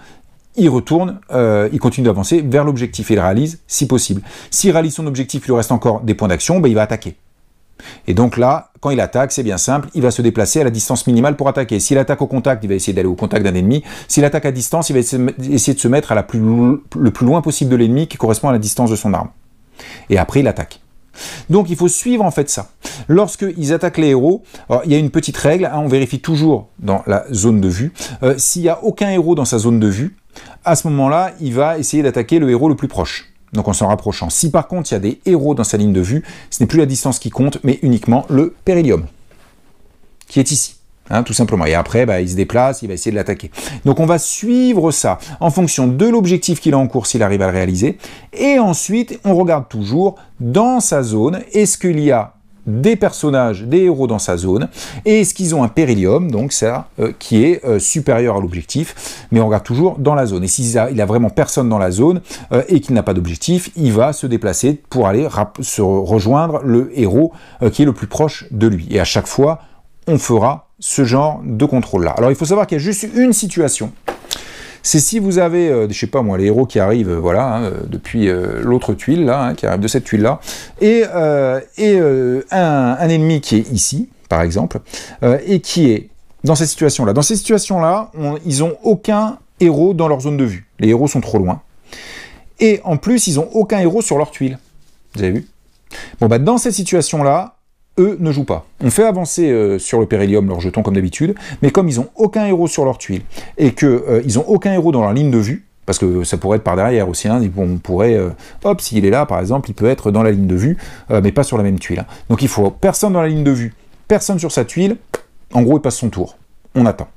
il retourne, il continue d'avancer vers l'objectif et il réalise si possible. S'il réalise son objectif, il lui reste encore des points d'action, il va attaquer. Et donc là, quand il attaque, c'est bien simple, il va se déplacer à la distance minimale pour attaquer. S'il attaque au contact, il va essayer d'aller au contact d'un ennemi. S'il attaque à distance, il va essayer de se mettre le plus loin possible de l'ennemi qui correspond à la distance de son arme. Et après, il attaque. Donc il faut suivre en fait ça. Lorsqu'ils attaquent les héros, alors, il y a une petite règle, hein, on vérifie toujours dans la zone de vue. S'il n'y a aucun héros dans sa zone de vue, à ce moment-là, il va essayer d'attaquer le héros le plus proche. Donc en s'en rapprochant. Si par contre il y a des héros dans sa ligne de vue, ce n'est plus la distance qui compte, mais uniquement le périlium, qui est ici. Hein, tout simplement. Et après, il se déplace, il va essayer de l'attaquer. Donc on va suivre ça en fonction de l'objectif qu'il a en cours s'il arrive à le réaliser. Et ensuite, on regarde toujours dans sa zone, est-ce qu'il y a des personnages, des héros dans sa zone, et est-ce qu'ils ont un périlium, donc ça, qui est supérieur à l'objectif, mais on regarde toujours dans la zone. Et s'il a vraiment personne dans la zone, et qu'il n'a pas d'objectif, il va se déplacer pour aller se rejoindre le héros qui est le plus proche de lui. Et à chaque fois, on fera ce genre de contrôle-là. Alors il faut savoir qu'il y a juste une situation. C'est si vous avez, je sais pas moi, les héros qui arrivent, voilà, hein, depuis l'autre tuile, là, hein, qui arrive de cette tuile-là, et un ennemi qui est ici, par exemple, et qui est dans cette situation-là. Dans ces situations-là, ils n'ont aucun héros dans leur zone de vue. Les héros sont trop loin. Et en plus, ils n'ont aucun héros sur leur tuile. Vous avez vu? Bon, dans cette situation-là, eux ne jouent pas. On fait avancer sur le périlium leurs jetons comme d'habitude, mais comme ils n'ont aucun héros sur leur tuile, et qu'ils n'ont aucun héros dans leur ligne de vue, parce que ça pourrait être par derrière aussi, hein, on pourrait, hop, s'il est là par exemple, il peut être dans la ligne de vue, mais pas sur la même tuile. Hein. Donc il faut personne dans la ligne de vue, personne sur sa tuile, en gros il passe son tour. On attend.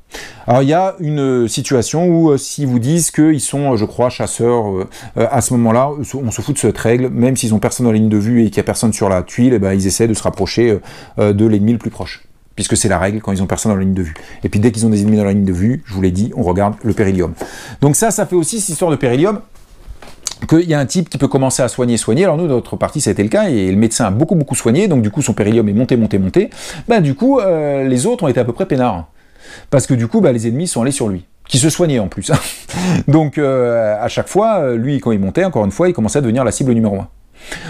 Alors il y a une situation où si vous disent qu'ils sont, je crois, chasseurs, à ce moment-là, on se fout de cette règle, même s'ils ont personne dans la ligne de vue et qu'il n'y a personne sur la tuile, et ils essaient de se rapprocher de l'ennemi le plus proche. Puisque c'est la règle quand ils ont personne dans la ligne de vue. Et puis dès qu'ils ont des ennemis dans la ligne de vue, je vous l'ai dit, on regarde le périlium. Donc ça fait aussi cette histoire de périlium, qu'il y a un type qui peut commencer à soigner. Alors nous, notre partie, ça a été le cas, et le médecin a beaucoup soigné, donc du coup son périlium est monté. Du coup, les autres ont été à peu près peinards. Parce que du coup, les ennemis sont allés sur lui, qui se soignait en plus. Donc, à chaque fois, lui, quand il montait, encore une fois, il commençait à devenir la cible numéro 1.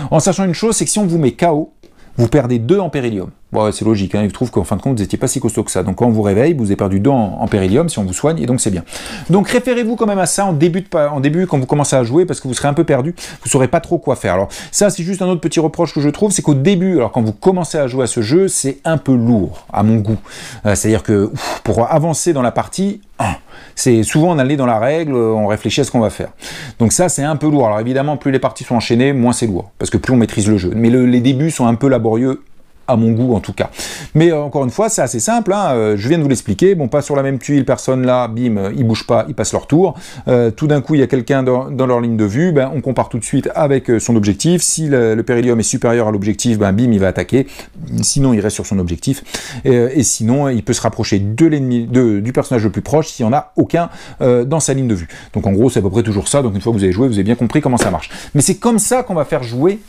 En sachant une chose, c'est que si on vous met KO, vous perdez 2 en périlium. Bon, c'est logique, hein, il trouve qu'en fin de compte, vous n'étiez pas si costaud que ça. Donc quand on vous réveille, vous avez perdu 2 en périlium si on vous soigne, et donc c'est bien. Donc référez-vous quand même à ça en début, quand vous commencez à jouer, parce que vous serez un peu perdu, vous ne saurez pas trop quoi faire. Alors ça, c'est juste un autre petit reproche que je trouve, c'est qu'au début, alors quand vous commencez à jouer à ce jeu, c'est un peu lourd, à mon goût. C'est-à-dire que pour avancer dans la partie, c'est souvent on allait dans la règle, on réfléchit à ce qu'on va faire. Donc ça, c'est un peu lourd. Alors évidemment, plus les parties sont enchaînées, moins c'est lourd, parce que plus on maîtrise le jeu. Mais les débuts sont un peu laborieux, à mon goût en tout cas. Mais encore une fois, c'est assez simple, hein, je viens de vous l'expliquer, bon, pas sur la même tuile, personne là, bim, ils bougent pas, ils passent leur tour, tout d'un coup il y a quelqu'un dans leur ligne de vue, on compare tout de suite avec son objectif, si le périlium est supérieur à l'objectif, bim, il va attaquer, sinon il reste sur son objectif, et sinon il peut se rapprocher de l'ennemi, du personnage le plus proche, s'il n'y en a aucun dans sa ligne de vue. Donc en gros c'est à peu près toujours ça, donc une fois que vous avez joué, vous avez bien compris comment ça marche. Mais c'est comme ça qu'on va faire jouer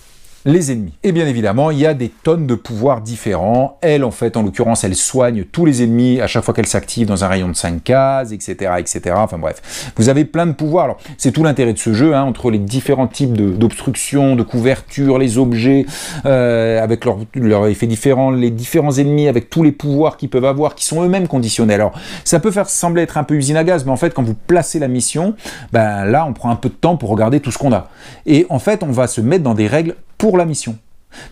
les ennemis. Et bien évidemment, il y a des tonnes de pouvoirs différents. Elle, en fait, en l'occurrence, elle soigne tous les ennemis à chaque fois qu'elle s'active dans un rayon de 5 cases, etc., etc. Enfin bref, vous avez plein de pouvoirs. Alors, c'est tout l'intérêt de ce jeu, hein, entre les différents types d'obstructions, de couvertures, les objets, avec leurs effets différents, les différents ennemis, avec tous les pouvoirs qu'ils peuvent avoir, qui sont eux-mêmes conditionnels. Alors, ça peut faire sembler être un peu usine à gaz, mais en fait, quand vous placez la mission, là, on prend un peu de temps pour regarder tout ce qu'on a. Et en fait, on va se mettre dans des règles pour la mission.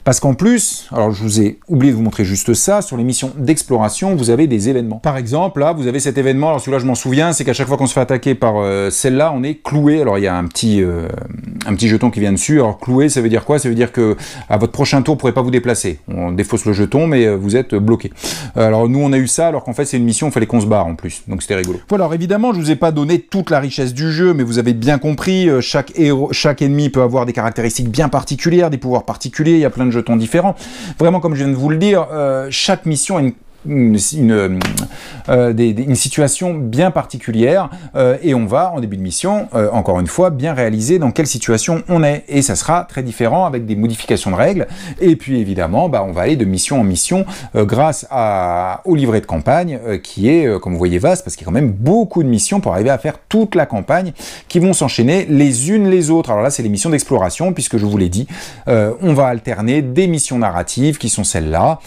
Parce qu'en plus, alors je vous ai oublié de vous montrer juste ça, sur les missions d'exploration, vous avez des événements. Par exemple, là, vous avez cet événement, alors celui-là je m'en souviens, c'est qu'à chaque fois qu'on se fait attaquer par celle-là, on est cloué. Alors il y a un petit jeton qui vient dessus. Alors cloué, ça veut dire quoi? Ça veut dire que à votre prochain tour, vous ne pourrez pas vous déplacer. On défausse le jeton, mais vous êtes bloqué. Alors nous, on a eu ça, alors qu'en fait c'est une mission, il fallait qu'on se barre en plus. Donc c'était rigolo. Voilà, alors évidemment, je vous ai pas donné toute la richesse du jeu, mais vous avez bien compris, chaque ennemi peut avoir des caractéristiques bien particulières, des pouvoirs particuliers, il y a plein de jetons différents. Vraiment, comme je viens de vous le dire, chaque mission a une situation bien particulière et on va en début de mission encore une fois bien réaliser dans quelle situation on est, et ça sera très différent avec des modifications de règles. Et puis évidemment on va aller de mission en mission grâce au livret de campagne qui est comme vous voyez vaste, parce qu'il y a quand même beaucoup de missions pour arriver à faire toute la campagne qui vont s'enchaîner les unes les autres. Alors là c'est les missions d'exploration, puisque je vous l'ai dit, on va alterner des missions narratives qui sont celles-là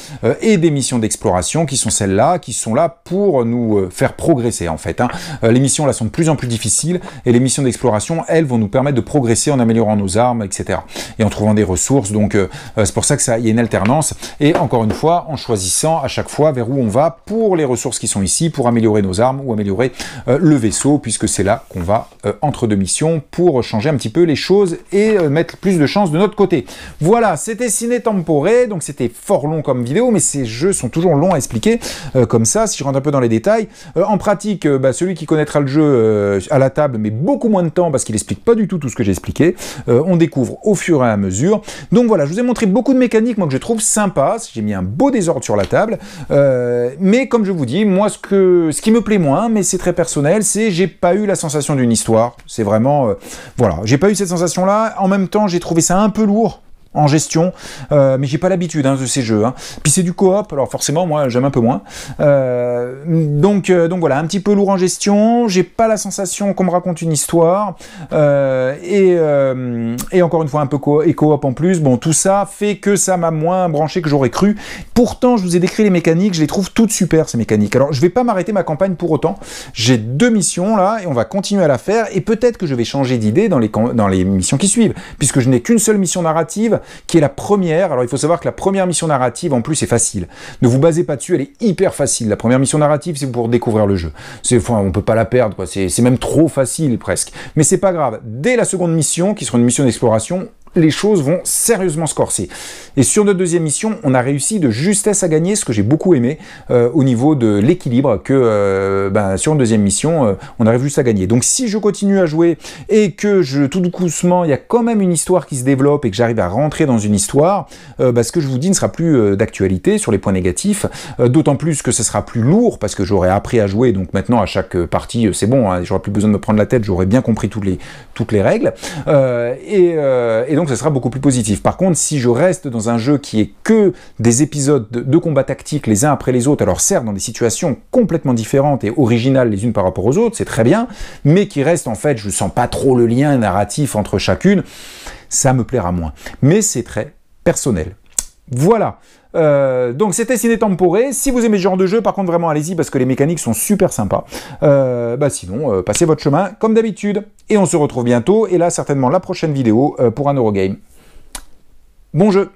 et des missions d'exploration qui sont celles-là, qui sont là pour nous faire progresser en fait. Hein. Les missions là sont de plus en plus difficiles et les missions d'exploration, elles, vont nous permettre de progresser en améliorant nos armes, etc. Et en trouvant des ressources, donc c'est pour ça que ça, il y a une alternance. Et encore une fois, en choisissant à chaque fois vers où on va pour les ressources qui sont ici, pour améliorer nos armes ou améliorer le vaisseau, puisque c'est là qu'on va entre deux missions pour changer un petit peu les choses et mettre plus de chance de notre côté. Voilà, c'était Ciné Tempore, donc c'était fort long comme vidéo, mais ces jeux sont toujours longs à expliquer, comme ça, si je rentre un peu dans les détails. En pratique, celui qui connaîtra le jeu à la table, mais beaucoup moins de temps, parce qu'il explique pas du tout tout ce que j'ai expliqué, on découvre au fur et à mesure. Donc voilà, je vous ai montré beaucoup de mécaniques, moi que je trouve sympa, j'ai mis un beau désordre sur la table, mais comme je vous dis, moi ce qui me plaît moins, mais c'est très personnel, c'est j'ai pas eu la sensation d'une histoire, c'est vraiment, voilà, j'ai pas eu cette sensation-là, en même temps j'ai trouvé ça un peu lourd en gestion, mais j'ai pas l'habitude de ces jeux. Hein. Puis c'est du coop, alors forcément moi j'aime un peu moins. Donc voilà, un petit peu lourd en gestion, j'ai pas la sensation qu'on me raconte une histoire, et encore une fois un peu coop en plus. Bon, tout ça fait que ça m'a moins branché que j'aurais cru. Pourtant, je vous ai décrit les mécaniques, je les trouve toutes super ces mécaniques. Alors je vais pas m'arrêter ma campagne pour autant. J'ai 2 missions là et on va continuer à la faire. Et peut-être que je vais changer d'idée dans les missions qui suivent, puisque je n'ai qu'une seule mission narrative, qui est la première. Alors il faut savoir que la première mission narrative en plus est facile. Ne vous basez pas dessus, elle est hyper facile. La première mission narrative, c'est pour découvrir le jeu. On peut pas la perdre, quoi. C'est même trop facile presque. Mais c'est pas grave. Dès la seconde mission, qui sera une mission d'exploration, les choses vont sérieusement se corser. Et sur notre deuxième mission, on a réussi de justesse à gagner, ce que j'ai beaucoup aimé, au niveau de l'équilibre, que sur une deuxième mission, on arrive juste à gagner. Donc si je continue à jouer et que tout doucement, il y a quand même une histoire qui se développe et que j'arrive à rentrer dans une histoire, ce que je vous dis ne sera plus d'actualité sur les points négatifs, d'autant plus que ce sera plus lourd, parce que j'aurai appris à jouer, donc maintenant à chaque partie, c'est bon, hein, j'aurai plus besoin de me prendre la tête, j'aurai bien compris toutes les règles, et donc ça sera beaucoup plus positif. Par contre, si je reste dans un jeu qui est que des épisodes de combat tactique les uns après les autres, alors certes dans des situations complètement différentes et originales les unes par rapport aux autres, c'est très bien, mais qui reste en fait, je sens pas trop le lien narratif entre chacune, ça me plaira moins. Mais c'est très personnel. Voilà. Donc c'était Ciné Tempore. Si vous aimez ce genre de jeu, par contre vraiment allez-y parce que les mécaniques sont super sympas. Sinon, passez votre chemin comme d'habitude. Et on se retrouve bientôt. Et là, certainement la prochaine vidéo pour un Eurogame. Bon jeu!